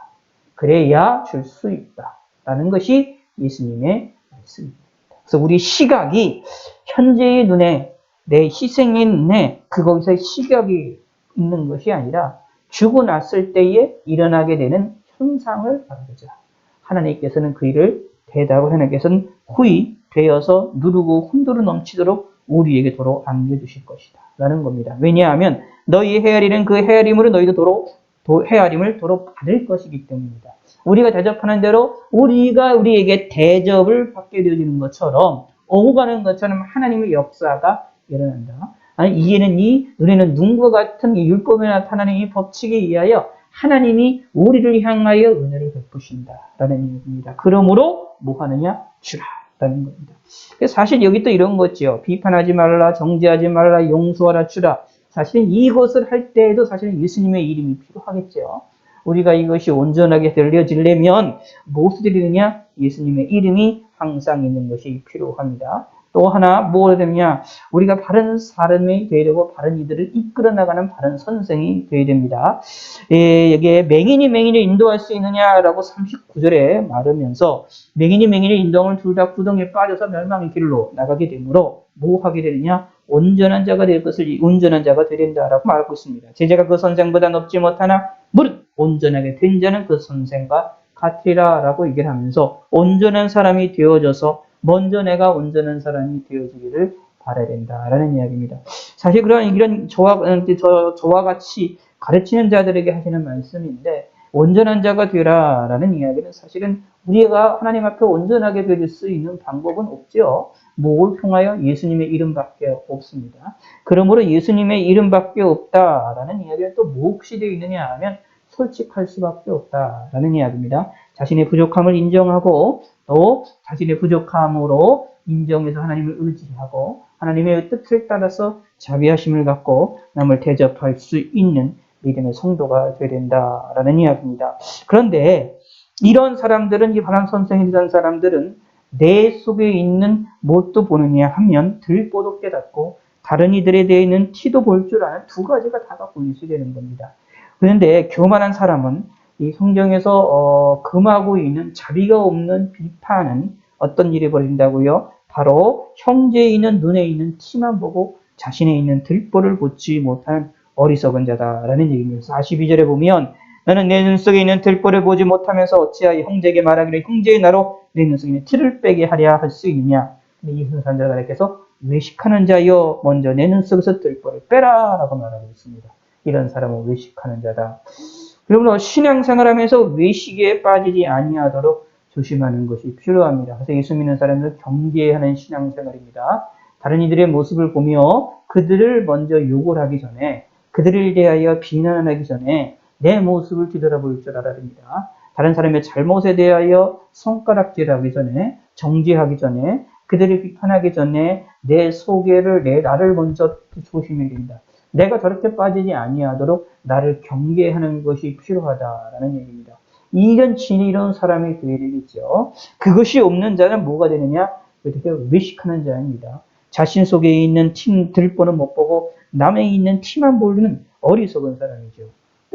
그래야 줄 수 있다. 라는 것이 예수님의 말씀입니다. 그래서 우리 시각이 현재의 눈에 내 희생의 눈에 거기서 시각이 있는 것이 아니라 죽고 났을 때에 일어나게 되는 현상을 바라보자. 하나님께서는 그 일을 대답을 하나님께서는 후히 되어서 누르고 흔들어 넘치도록 우리에게 도로 안겨주실 것이다. 라는 겁니다. 왜냐하면 너희 헤아리는 그 헤아림으로 너희도 헤아림을 도로 받을 것이기 때문입니다. 우리가 대접하는 대로 우리가 우리에게 대접을 받게 되어지는 것처럼 오고 가는 것처럼 하나님의 역사가 일어난다. 아니, 이에는 이 눈에는 눈과 같은 이 율법에 나타나는 이 법칙에 의하여 하나님이 우리를 향하여 은혜를 베푸신다라는 얘기입니다. 그러므로 뭐 하느냐? 주라라는 겁니다. 사실 여기 또 이런 거죠. 비판하지 말라, 정죄하지 말라, 용서하라, 주라. 사실은 이것을 할 때에도 사실은 예수님의 이름이 필요하겠죠. 우리가 이것이 온전하게 들려지려면 무엇을 드리느냐? 예수님의 이름이 항상 있는 것이 필요합니다. 또 하나 뭐가 되느냐? 우리가 바른 사람이 되려고 바른 이들을 이끌어 나가는 바른 선생이 되어야 됩니다. 여기에 맹인을 인도할 수 있느냐라고 39절에 말하면서 맹인을 인도하면 둘 다 구덩이에 빠져서 멸망의 길로 나가게 되므로 뭐 하게 되느냐? 온전한 자가 될 것을 온전한 자가 되야 된다라고 말하고 있습니다. 제자가 그 선생보다 높지 못하나 무릇 온전하게 된 자는 그 선생과 같으리라라고 얘기를 하면서 온전한 사람이 되어져서 먼저 내가 온전한 사람이 되어지기를 바라야 된다라는 이야기입니다. 사실 이런 저와 같이 가르치는 자들에게 하시는 말씀인데 온전한 자가 되라라는 이야기는 사실은 우리가 하나님 앞에 온전하게 될 수 있는 방법은 없죠. 뭘 통하여 예수님의 이름밖에 없습니다. 그러므로 예수님의 이름밖에 없다라는 이야기는 또 무엇이 되어 있느냐 하면 솔직할 수밖에 없다라는 이야기입니다. 자신의 부족함을 인정하고 또 자신의 부족함으로 인정해서 하나님을 의지하고 하나님의 뜻을 따라서 자비하심을 갖고 남을 대접할 수 있는 믿음의 성도가 되어야 된다라는 이야기입니다. 그런데 이런 사람들은, 이 바람 선생이라는 사람들은 내 속에 있는 뭣도 보느냐 하면 들보도 깨닫고 다른 이들에 대해는 티도 볼 줄 아는 두 가지가 다 갖고 있어야 되는 겁니다. 그런데 교만한 사람은 이 성경에서 금하고 있는 자비가 없는 비판은 어떤 일이 벌어진다고요? 바로 형제에 있는 눈에 있는 티만 보고 자신에 있는 들보를 보지 못하는 어리석은 자다라는 얘기입니다. 42절에 보면 나는 내 눈 속에 있는 들보를 보지 못하면서 어찌하여 형제에게 말하기를 형제의 나로 내 눈 속에 있는 티를 빼게 하랴 할 수 있느냐. 근데 이 선자가께서 외식하는 자여 먼저 내 눈 속에서 들보를 빼라 라고 말하고 있습니다. 이런 사람은 외식하는 자다. 그러므로 신앙생활하면서 외식에 빠지지 아니하도록 조심하는 것이 필요합니다. 그래서 예수 믿는 사람들은 경계하는 신앙생활입니다. 다른 이들의 모습을 보며 그들을 먼저 욕을 하기 전에, 그들을 대하여 비난하기 전에 내 모습을 뒤돌아볼 줄 알아야 됩니다. 다른 사람의 잘못에 대하여 손가락질하기 전에, 정죄하기 전에, 그들을 비판하기 전에 내 소개를, 나를 먼저 조심해야 됩니다. 내가 저렇게 빠지지 아니하도록 나를 경계하는 것이 필요하다라는 얘기입니다. 이런 지혜로운 사람이 되어야 되겠죠. 그것이 없는 자는 뭐가 되느냐? 어떻게 외식하는 자입니다. 자신 속에 있는 들보는 못 보고 남에 있는 티만 보는 어리석은 사람이죠.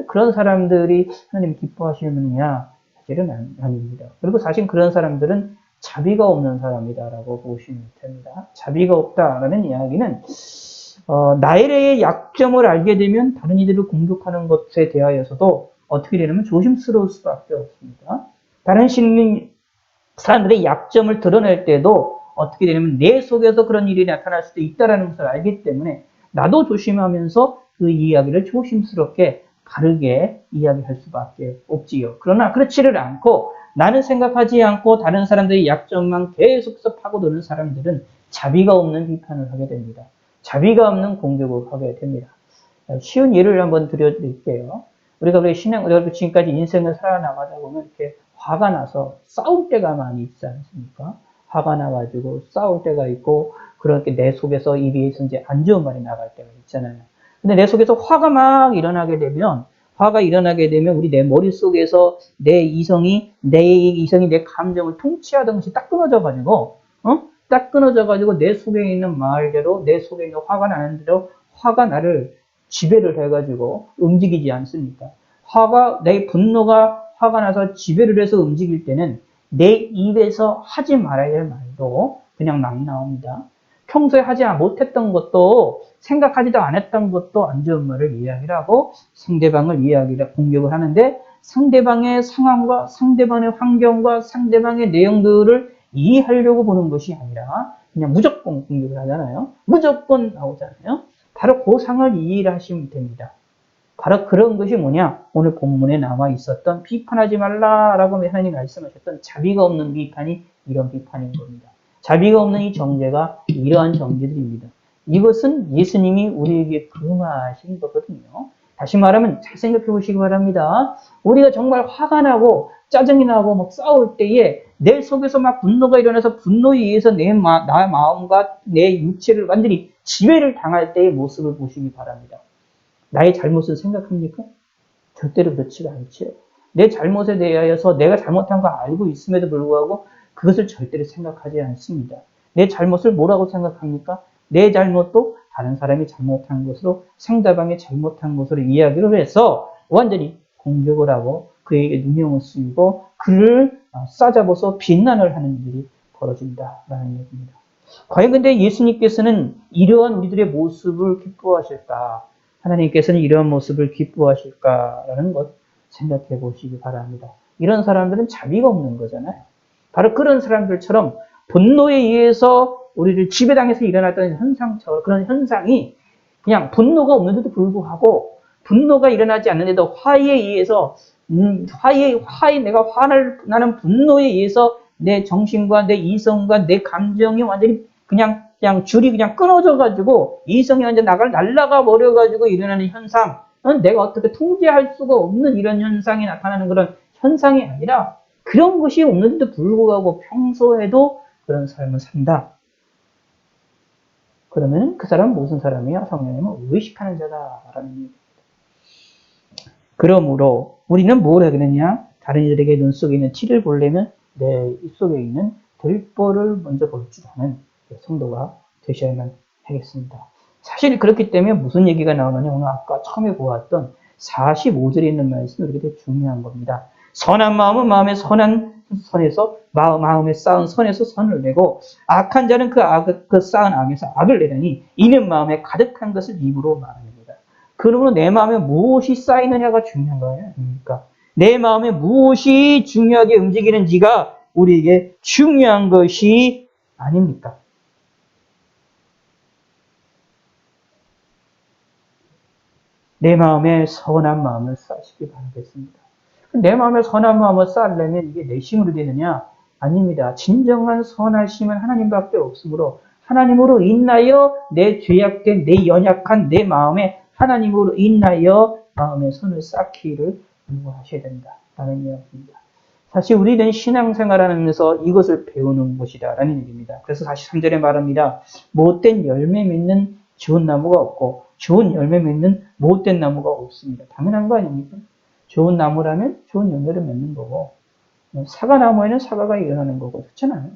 그런 사람들이 하나님 기뻐하시느냐? 사실은 아닙니다. 그리고 사실 그런 사람들은 자비가 없는 사람이다라고 보시면 됩니다. 자비가 없다라는 이야기는 나의 약점을 알게 되면 다른 이들을 공격하는 것에 대하여서도 어떻게 되냐면 조심스러울 수밖에 없습니다. 다른 사람들의 약점을 드러낼 때도 어떻게 되냐면 내 속에서 그런 일이 나타날 수도 있다는 것을 알기 때문에 나도 조심하면서 그 이야기를 조심스럽게 바르게 이야기할 수밖에 없지요. 그러나 그렇지를 않고 나는 생각하지 않고 다른 사람들의 약점만 계속해서 파고드는 사람들은 자비가 없는 비판을 하게 됩니다. 자비가 없는 공격을 하게 됩니다. 쉬운 예를 한번 드려드릴게요. 우리가 지금까지 인생을 살아나가다 보면 이렇게 화가 나서 싸울 때가 많이 있지 않습니까? 화가 나가지고 싸울 때가 있고, 그렇게 내 속에서 입에서 이제 안 좋은 말이 나갈 때가 있잖아요. 근데 내 속에서 화가 막 일어나게 되면, 우리 내 머릿속에서 내 이성이 내 감정을 통치하던 것이 딱 끊어져가지고, 딱 끊어져가지고 내 속에 있는 말대로, 내 속에 있는 화가 나는 대로 화가 나를 지배를 해가지고 움직이지 않습니까? 내 분노가 화가 나서 지배를 해서 움직일 때는 내 입에서 하지 말아야 할 말도 그냥 막 나옵니다. 평소에 하지 못했던 것도, 생각하지도 않았던 것도 안 좋은 말을 이야기를 하고 상대방을 공격을 하는데, 상대방의 상황과 상대방의 환경과 상대방의 내용들을 이해하려고 보는 것이 아니라 그냥 무조건 공격을 하잖아요. 무조건 나오잖아요. 바로 그 상을 이해를 하시면 됩니다. 바로 그런 것이 뭐냐? 오늘 본문에 나와 있었던 비판하지 말라라고 하나님 말씀하셨던 자비가 없는 비판이 이런 비판인 겁니다. 자비가 없는 이 정죄가 이러한 정죄들입니다. 이것은 예수님이 우리에게 금하신 거거든요. 다시 말하면 잘 생각해 보시기 바랍니다. 우리가 정말 화가 나고 짜증이 나고 막 싸울 때에 내 속에서 막 분노가 일어나서 분노에 의해서 나의 마음과 내 육체를 완전히 지배를 당할 때의 모습을 보시기 바랍니다. 나의 잘못을 생각합니까? 절대로 그렇지가 않죠. 내 잘못에 대하여서 내가 잘못한 거 알고 있음에도 불구하고 그것을 절대로 생각하지 않습니다. 내 잘못을 뭐라고 생각합니까? 내 잘못도 다른 사람이 잘못한 것으로, 상대방이 잘못한 것으로 이야기를 해서 완전히 공격을 하고 그에게 누명을 쓰고 그를 싸잡아서 비난을 하는 일이 벌어진다라는 얘기입니다. 과연 근데 예수님께서는 이러한 우리들의 모습을 기뻐하실까? 하나님께서는 이런 모습을 기뻐하실까라는 것 생각해 보시기 바랍니다. 이런 사람들은 자비가 없는 거잖아요. 바로 그런 사람들처럼 분노에 의해서 우리를 지배당해서 일어났던 그런 현상이 그냥 분노가 없는데도 불구하고, 분노가 일어나지 않는데도 화에 의해서, 내가 나는 분노에 의해서 내 정신과 내 이성과 내 감정이 완전히 그냥 줄이 그냥 끊어져가지고 이성이 완전 날아가 버려가지고 일어나는 현상, 내가 어떻게 통제할 수가 없는 이런 현상이 나타나는 그런 현상이 아니라, 그런 것이 없는데도 불구하고 평소에도 그런 삶을 산다. 그러면 그 사람은 무슨 사람이야? 성령님은 의식하는 자다라는 얘기입니다. 그러므로 우리는 뭘 해야 되느냐? 다른 이들에게 눈 속에 있는 티를 보려면 내 입속에 있는 들보를 먼저 볼 줄 아는 성도가 되셔야만 하겠습니다. 사실 그렇기 때문에 무슨 얘기가 나오느냐, 오늘 아까 처음에 보았던 45절에 있는 말씀이 이렇게 되게 중요한 겁니다. 선한 마음은 마음의 선한 선에서, 마음에 쌓은 선에서 선을 내고, 악한 자는 그 쌓은 악에서 악을 내려니, 이는 마음에 가득한 것을 입으로 말합니다. 그러므로 내 마음에 무엇이 쌓이느냐가 중요한 거예요. 그러니까 내 마음에 무엇이 중요하게 움직이는지가 우리에게 중요한 것이 아닙니까? 내 마음에 선한 마음을 쌓으시기 바라겠습니다. 내 마음에 선한 마음을 쌓으려면 이게 내 힘으로 되느냐? 아닙니다. 진정한 선하심은 하나님밖에 없으므로 하나님으로 인하여 내 죄악된, 내 연약한 내 마음에 하나님으로 인하여 마음의 선을 쌓기를 요구하셔야 된다라는 이야기입니다. 사실 우리는 신앙생활하면서 이것을 배우는 것이다라는 얘기입니다. 그래서 43절에 말합니다. 못된 열매 맺는 좋은 나무가 없고 좋은 열매 맺는 못된 나무가 없습니다. 당연한 거 아닙니까? 좋은 나무라면 좋은 열매를 맺는 거고 사과나무에는 사과가 일어나는 거고 그렇잖아요.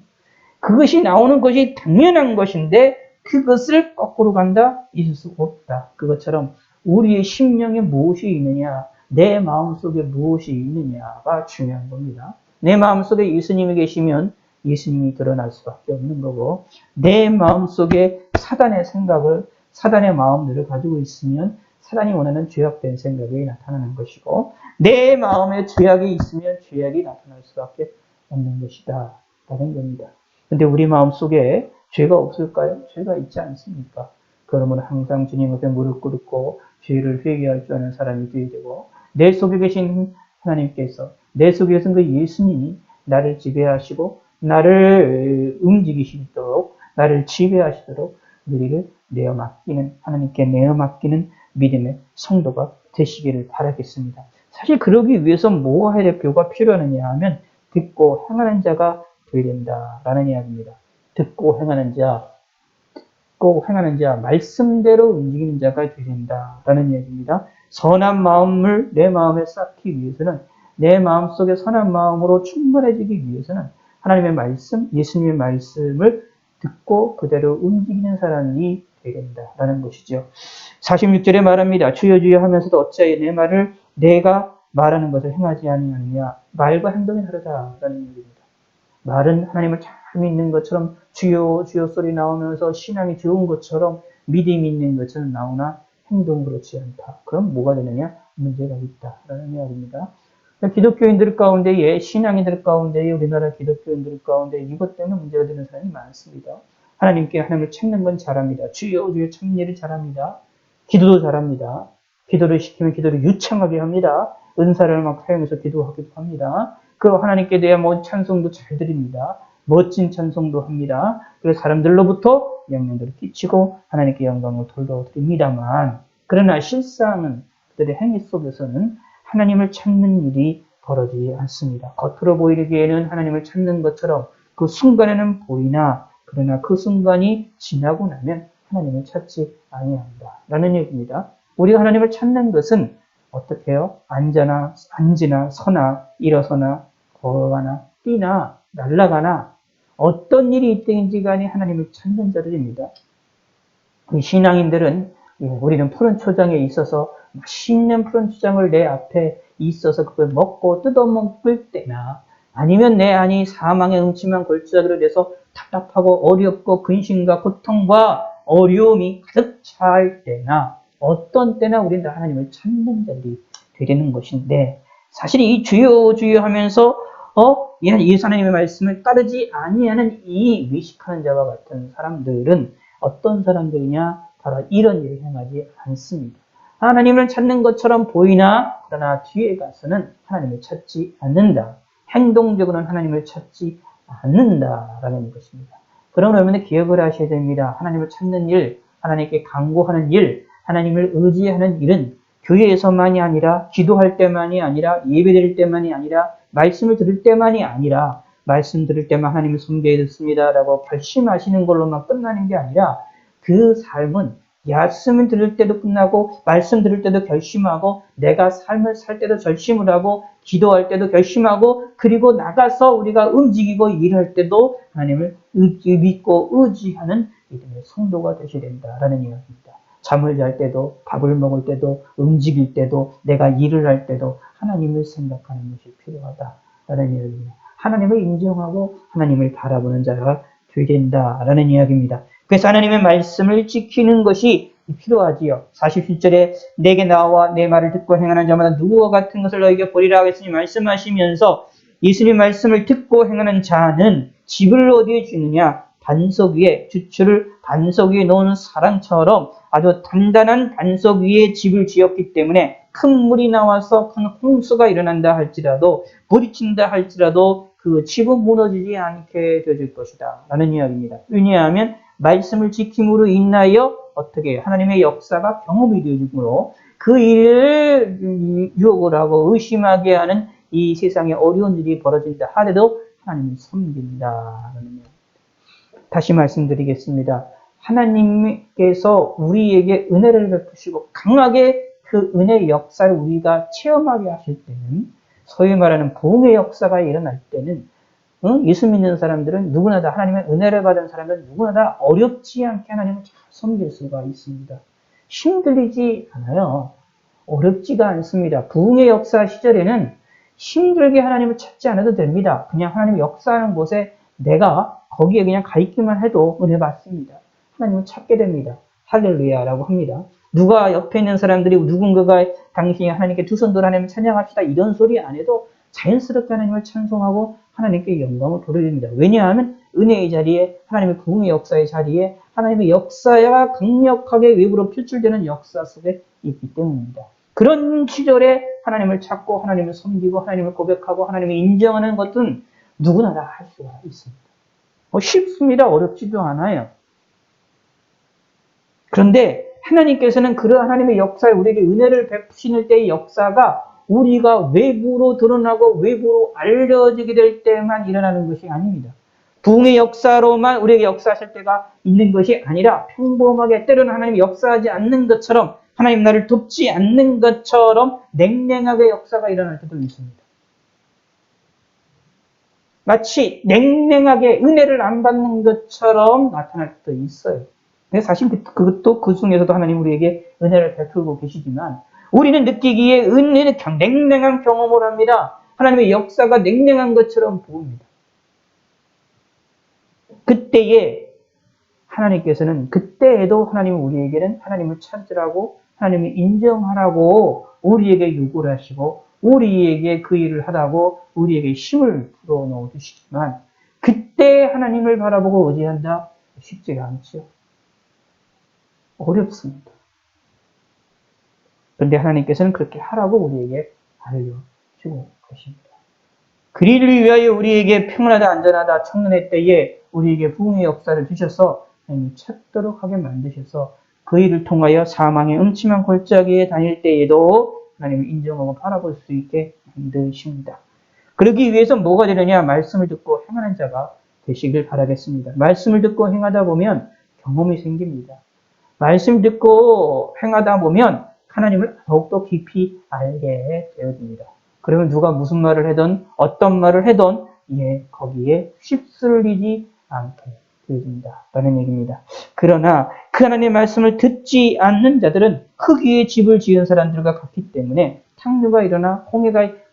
그것이 나오는 것이 당연한 것인데 그것을 거꾸로 간다? 있을 수 없다. 그것처럼 우리의 심령에 무엇이 있느냐, 내 마음속에 무엇이 있느냐가 중요한 겁니다. 내 마음속에 예수님이 계시면 예수님이 드러날 수밖에 없는 거고 내 마음속에 사단의 생각을, 사단의 마음들을 가지고 있으면 사단이 원하는 죄악된 생각이 나타나는 것이고 내 마음에 죄악이 있으면 죄악이 나타날 수밖에 없는 것이다 라는 겁니다. 근데 우리 마음속에 죄가 없을까요? 죄가 있지 않습니까? 그러면 항상 주님 앞에 무릎 꿇고 죄를 회개할 줄 아는 사람이 되어야 되고 내 속에 계신 하나님께서, 내 속에 계신 그 예수님이 나를 지배하시고 나를 움직이시도록, 나를 지배하시도록 우리를 내어 맡기는, 하나님께 내어 맡기는 믿음의 성도가 되시기를 바라겠습니다. 사실 그러기 위해서 뭐가 해야 될 교가 필요하느냐 하면 듣고 행하는 자가 되어야 된다라는 이야기입니다. 듣고 행하는 자, 말씀대로 움직이는 자가 되어야 된다라는 이야기입니다. 선한 마음을 내 마음에 쌓기 위해서는, 내 마음속에 선한 마음으로 충만해지기 위해서는 하나님의 말씀, 예수님의 말씀을 듣고 그대로 움직이는 사람이 되어야 된다라는 것이죠. 46절에 말합니다. 주여 주여 하면서도 어찌하여 내 말을 내가 말하는 것을 행하지 아니하느냐. 말과 행동이 다르다라는 얘기입니다. 말은 하나님을 잘 믿는 것처럼 주여 주여 소리 나오면서 신앙이 좋은 것처럼 믿음이 있는 것처럼 나오나 행동은 그렇지 않다. 그럼 뭐가 되느냐? 문제가 있다라는 이야기입니다. 기독교인들 가운데에, 신앙인들 가운데에, 우리나라 기독교인들 가운데 이것 때문에 문제가 되는 사람이 많습니다. 하나님을 찾는 건 잘합니다. 주여 주여 찾는 일을 잘합니다. 기도도 잘합니다. 기도를 시키면 기도를 유창하게 합니다. 은사를 막 사용해서 기도하기도 합니다. 그 하나님께 대한 찬송도 잘 드립니다. 멋진 찬송도 합니다. 그래서 사람들로부터 영향들을 끼치고 하나님께 영광을 돌려드립니다만, 그러나 실상은 그들의 행위 속에서는 하나님을 찾는 일이 벌어지지 않습니다. 겉으로 보이기에는 하나님을 찾는 것처럼 그 순간에는 보이나, 그러나 그 순간이 지나고 나면 하나님을 찾지 아니한다 라는 얘기입니다. 우리가 하나님을 찾는 것은 어떻게 해요? 앉으나 서나 일어서나 걸어가나 뛰나 날아가나 어떤 일이 있든지 간에 하나님을 찾는 자들입니다. 신앙인들은 우리는 푸른 초장에 있어서 맛있는 푸른 초장을 내 앞에 있어서 그걸 먹고 뜯어먹을 때나 아니면 내 안이 사망의 음침한 골짜기로 돼서 답답하고 어렵고 근심과 고통과 어려움이 가득 차일 때나 어떤 때나 우리는 하나님을 찾는 자들이 되는 것인데 사실 이 주여 주여 하면서 예수 하나님의 말씀을 따르지 아니하는 이 외식하는 자와 같은 사람들은 어떤 사람들이냐? 바로 이런 일을 행하지 않습니다. 하나님을 찾는 것처럼 보이나 그러나 뒤에 가서는 하나님을 찾지 않는다. 행동적으로는 하나님을 찾지 않는다라는 것입니다. 그러면 여러분들 기억을 하셔야 됩니다. 하나님을 찾는 일, 하나님께 간구하는 일, 하나님을 의지하는 일은 교회에서만이 아니라 기도할 때만이 아니라 예배드릴 때만이 아니라 말씀을 들을 때만이 아니라 말씀 들을 때만 하나님을 섬겨야 듣습니다라고 결심하시는 걸로만 끝나는 게 아니라 그 삶은 말씀 들을 때도 끝나고 말씀 들을 때도 결심하고 내가 삶을 살 때도 결심을 하고 기도할 때도 결심하고 그리고 나가서 우리가 움직이고 일할 때도 하나님을 믿고 의지하는 믿음의 성도가 되셔야 된다라는 이야기입니다. 잠을 잘 때도 밥을 먹을 때도 움직일 때도 내가 일을 할 때도 하나님을 생각하는 것이 필요하다라는 이야기입니다. 하나님을 인정하고 하나님을 바라보는 자가 되어야 된다라는 이야기입니다. 그래서 하나님의 말씀을 지키는 것이 필요하지요. 47절에 내게 나와 내 말을 듣고 행하는 자마다 누구와 같은 것을 너에게 보리라 하겠으니 말씀하시면서 예수님 말씀을 듣고 행하는 자는 집을 어디에 주느냐? 반석 위에 주추를 반석 위에 놓은 사람처럼 아주 단단한 반석 위에 집을 지었기 때문에 큰 물이 나와서 큰 홍수가 일어난다 할지라도 부딪힌다 할지라도 그 집은 무너지지 않게 되어질 것이다 라는 이야기입니다. 왜냐하면 말씀을 지킴으로 인하여 어떻게 하나님의 역사가 경험이 되어지므로 그 일을 유혹을 하고 의심하게 하는 이 세상에 어려운 일이 벌어진다 하더라도 하나님을 섬긴다라는 이야기입니다. 다시 말씀드리겠습니다. 하나님께서 우리에게 은혜를 베푸시고 강하게 그 은혜의 역사를 우리가 체험하게 하실 때는 소위 말하는 부흥의 역사가 일어날 때는 예수 믿는 사람들은 누구나 다 하나님의 은혜를 받은 사람들은 누구나 다 어렵지 않게 하나님을 잘 섬길 수가 있습니다. 힘들리지 않아요. 어렵지가 않습니다. 부흥의 역사 시절에는 힘들게 하나님을 찾지 않아도 됩니다. 그냥 하나님의 역사하는 곳에 내가 거기에 그냥 가 있기만 해도 은혜 받습니다. 하나님을 찾게 됩니다. 할렐루야라고 합니다. 누가 옆에 있는 사람들이 누군가가 당신이 하나님께 두 손 들어 하나님을 찬양합시다 이런 소리 안 해도 자연스럽게 하나님을 찬송하고 하나님께 영광을 돌려드립니다. 왜냐하면 은혜의 자리에 하나님의 부흥의 역사의 자리에 하나님의 역사가 강력하게 외부로 표출되는 역사 속에 있기 때문입니다. 그런 시절에 하나님을 찾고 하나님을 섬기고 하나님을 고백하고 하나님을 인정하는 것은 누구나 다 할 수가 있습니다. 쉽습니다. 어렵지도 않아요. 그런데 하나님께서는 그런 하나님의 역사에 우리에게 은혜를 베푸시는 때의 역사가 우리가 외부로 드러나고 외부로 알려지게 될 때만 일어나는 것이 아닙니다. 부흥의 역사로만 우리에게 역사하실 때가 있는 것이 아니라 평범하게 때로는 하나님이 역사하지 않는 것처럼 하나님 나를 돕지 않는 것처럼 냉랭하게 역사가 일어날 때도 있습니다. 마치 냉랭하게 은혜를 안 받는 것처럼 나타날 때도 있어요. 근데 사실 그것도 그 중에서도 하나님 우리에게 은혜를 베풀고 계시지만 우리는 느끼기에 은혜는 냉랭한 경험을 합니다. 하나님의 역사가 냉랭한 것처럼 보입니다. 그때에 하나님께서는 그때에도 하나님은 우리에게는 하나님을 찾으라고 하나님을 인정하라고 우리에게 요구를 하시고 우리에게 그 일을 하라고 우리에게 힘을 불어넣어 주시지만 그때 하나님을 바라보고 의지한다? 쉽지가 않죠. 어렵습니다. 그런데 하나님께서는 그렇게 하라고 우리에게 알려주고 계십니다. 그리를 위하여 우리에게 평안하다 안전하다 청년의 때에 우리에게 부흥의 역사를 주셔서 하나님이 찾도록 하게 만드셔서 그 일을 통하여 사망의 음침한 골짜기에 다닐 때에도 하나님을 인정하고 바라볼 수 있게 만드십니다. 그러기 위해서 뭐가 되느냐? 말씀을 듣고 행하는 자가 되시길 바라겠습니다. 말씀을 듣고 행하다 보면 경험이 생깁니다. 말씀 듣고 행하다 보면 하나님을 더욱더 깊이 알게 되어집니다. 그러면 누가 무슨 말을 하든 어떤 말을 하든 거기에 휩쓸리지 않게 되어집니다. 라는 얘기입니다. 그러나 그 하나님의 말씀을 듣지 않는 자들은 흙 위에 집을 지은 사람들과 같기 때문에 탕류가 일어나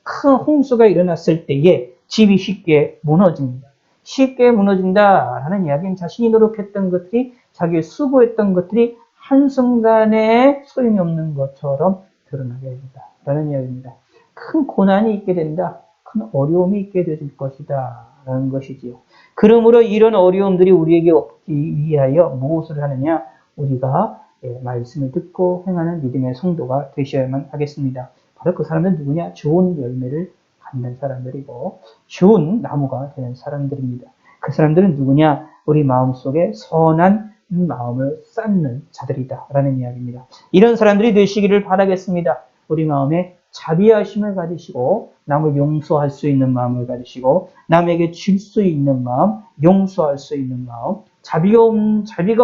큰 홍수가 일어났을 때에 집이 쉽게 무너집니다. 쉽게 무너진다라는 이야기는 자신이 노력했던 것들이 자기 수고했던 것들이 한순간에 소용이 없는 것처럼 드러나게 됩니다. 라는 이야기입니다. 큰 고난이 있게 된다. 큰 어려움이 있게 될 것이다. 라는 것이지요. 그러므로 이런 어려움들이 우리에게 없기 위하여 무엇을 하느냐? 우리가 말씀을 듣고 행하는 믿음의 성도가 되셔야만 하겠습니다. 바로 그 사람은 누구냐? 좋은 열매를 갖는 사람들이고 좋은 나무가 되는 사람들입니다. 그 사람들은 누구냐? 우리 마음속에 선한 마음을 쌓는 자들이다 라는 이야기입니다. 이런 사람들이 되시기를 바라겠습니다. 우리 마음에 자비하심을 가지시고 남을 용서할 수 있는 마음을 가지시고 남에게 줄 수 있는 마음, 용서할 수 있는 마음, 자비가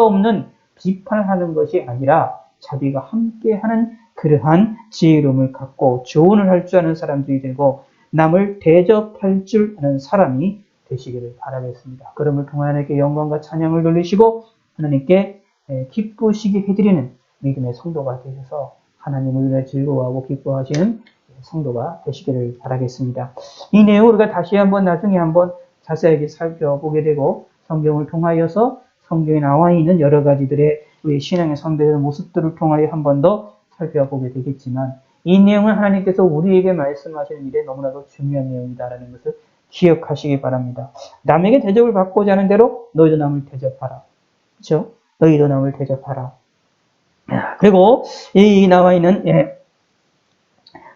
없는 비판하는 것이 아니라 자비가 함께하는 그러한 지혜로움을 갖고 조언을 할 줄 아는 사람들이 되고 남을 대접할 줄 아는 사람이 되시기를 바라겠습니다. 그럼을 통해 하나님께 영광과 찬양을 돌리시고 하나님께 기쁘시게 해드리는 믿음의 성도가 되셔서 하나님을 위해 즐거워하고 기뻐하시는 성도가 되시기를 바라겠습니다. 이 내용 우리가 다시 한번 나중에 한번 자세하게 살펴보게 되고 성경을 통하여서 성경에 나와 있는 여러 가지들의 우리 신앙의 선배의 모습들을 통하여 한 번 더 살펴보게 되겠지만 이 내용은 하나님께서 우리에게 말씀하시는 일에 너무나도 중요한 내용이다라는 것을 기억하시기 바랍니다. 남에게 대접을 받고자 하는 대로 너희도 남을 대접하라. 그렇죠? 너희도 남을 대접하라. 그리고 이 나와 있는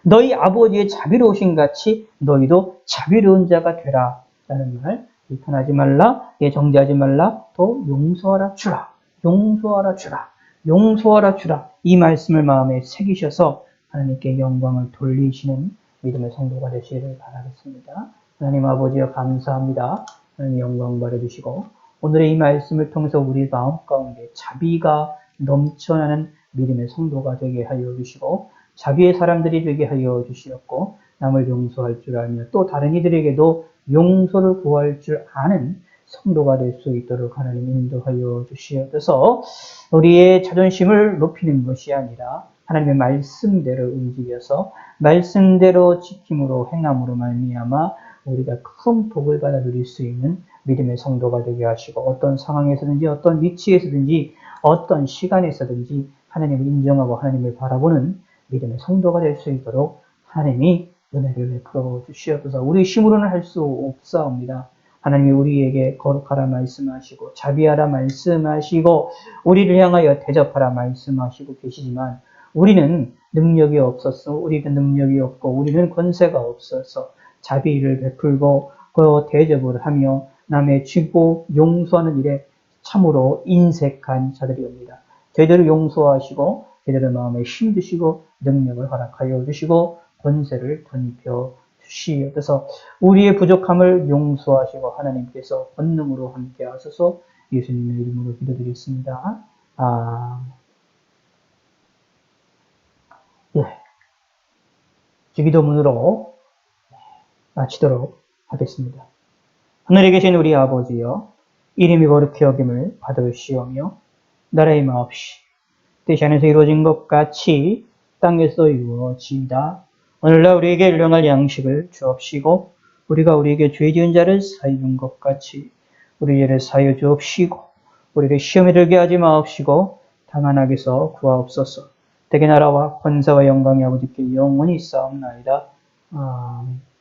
너희 아버지의 자비로우신 같이 너희도 자비로운 자가 되라 라는 말. 비판하지 말라, 정죄하지 말라, 또 용서하라 주라. 용서하라 주라. 용서하라 주라. 이 말씀을 마음에 새기셔서 하나님께 영광을 돌리시는 믿음의 성도가 되시기를 바라겠습니다. 하나님 아버지여 감사합니다. 하나님 영광 받아주시고 오늘의 이 말씀을 통해서 우리 마음 가운데 자비가 넘쳐나는 믿음의 성도가 되게 하여 주시고 자비의 사람들이 되게 하여 주시었고 남을 용서할 줄 알며 또 다른 이들에게도 용서를 구할 줄 아는 성도가 될 수 있도록 하나님 인도하여 주시옵소서. 우리의 자존심을 높이는 것이 아니라 하나님의 말씀대로 움직여서 말씀대로 지킴으로 행함으로 말미암아 우리가 큰 복을 받아 누릴 수 있는 믿음의 성도가 되게 하시고 어떤 상황에서든지 어떤 위치에서든지 어떤 시간에서든지 하나님을 인정하고 하나님을 바라보는 믿음의 성도가 될 수 있도록 하나님이 은혜를 베풀어 주시옵소서. 우리 힘으로는 할 수 없사옵니다. 하나님이 우리에게 거룩하라 말씀하시고 자비하라 말씀하시고 우리를 향하여 대접하라 말씀하시고 계시지만 우리는 능력이 없어서 우리는 능력이 없고 우리는 권세가 없어서 자비를 베풀고 그 대접을 하며 남의 쥐고 용서하는 일에 참으로 인색한 자들이옵니다. 제대로 용서하시고 제대로 마음에 힘 주시고 능력을 허락하여 주시고 권세를 던져 주시옵소서. 우리의 부족함을 용서하시고 하나님께서 권능으로 함께 하소서. 예수님의 이름으로 기도드리겠습니다. 기도문으로 마치도록 하겠습니다. 하늘에 계신 우리 아버지여, 이름이 거룩히 여김을 받으시오며 나라의 마옵시 뜻이 하늘에서 이루어진 것 같이 땅에서 이루어지이다. 오늘날 우리에게 일용할 양식을 주옵시고 우리가 우리에게 죄 지은 자를 사하여 준 것 같이 우리 죄를 사하여 주옵시고 우리를 시험에 들게 하지 마옵시고 다만 악에서 구하옵소서. 대개 나라와 권세와 영광이 아버지께 영원히 있사옵나이다. 아멘.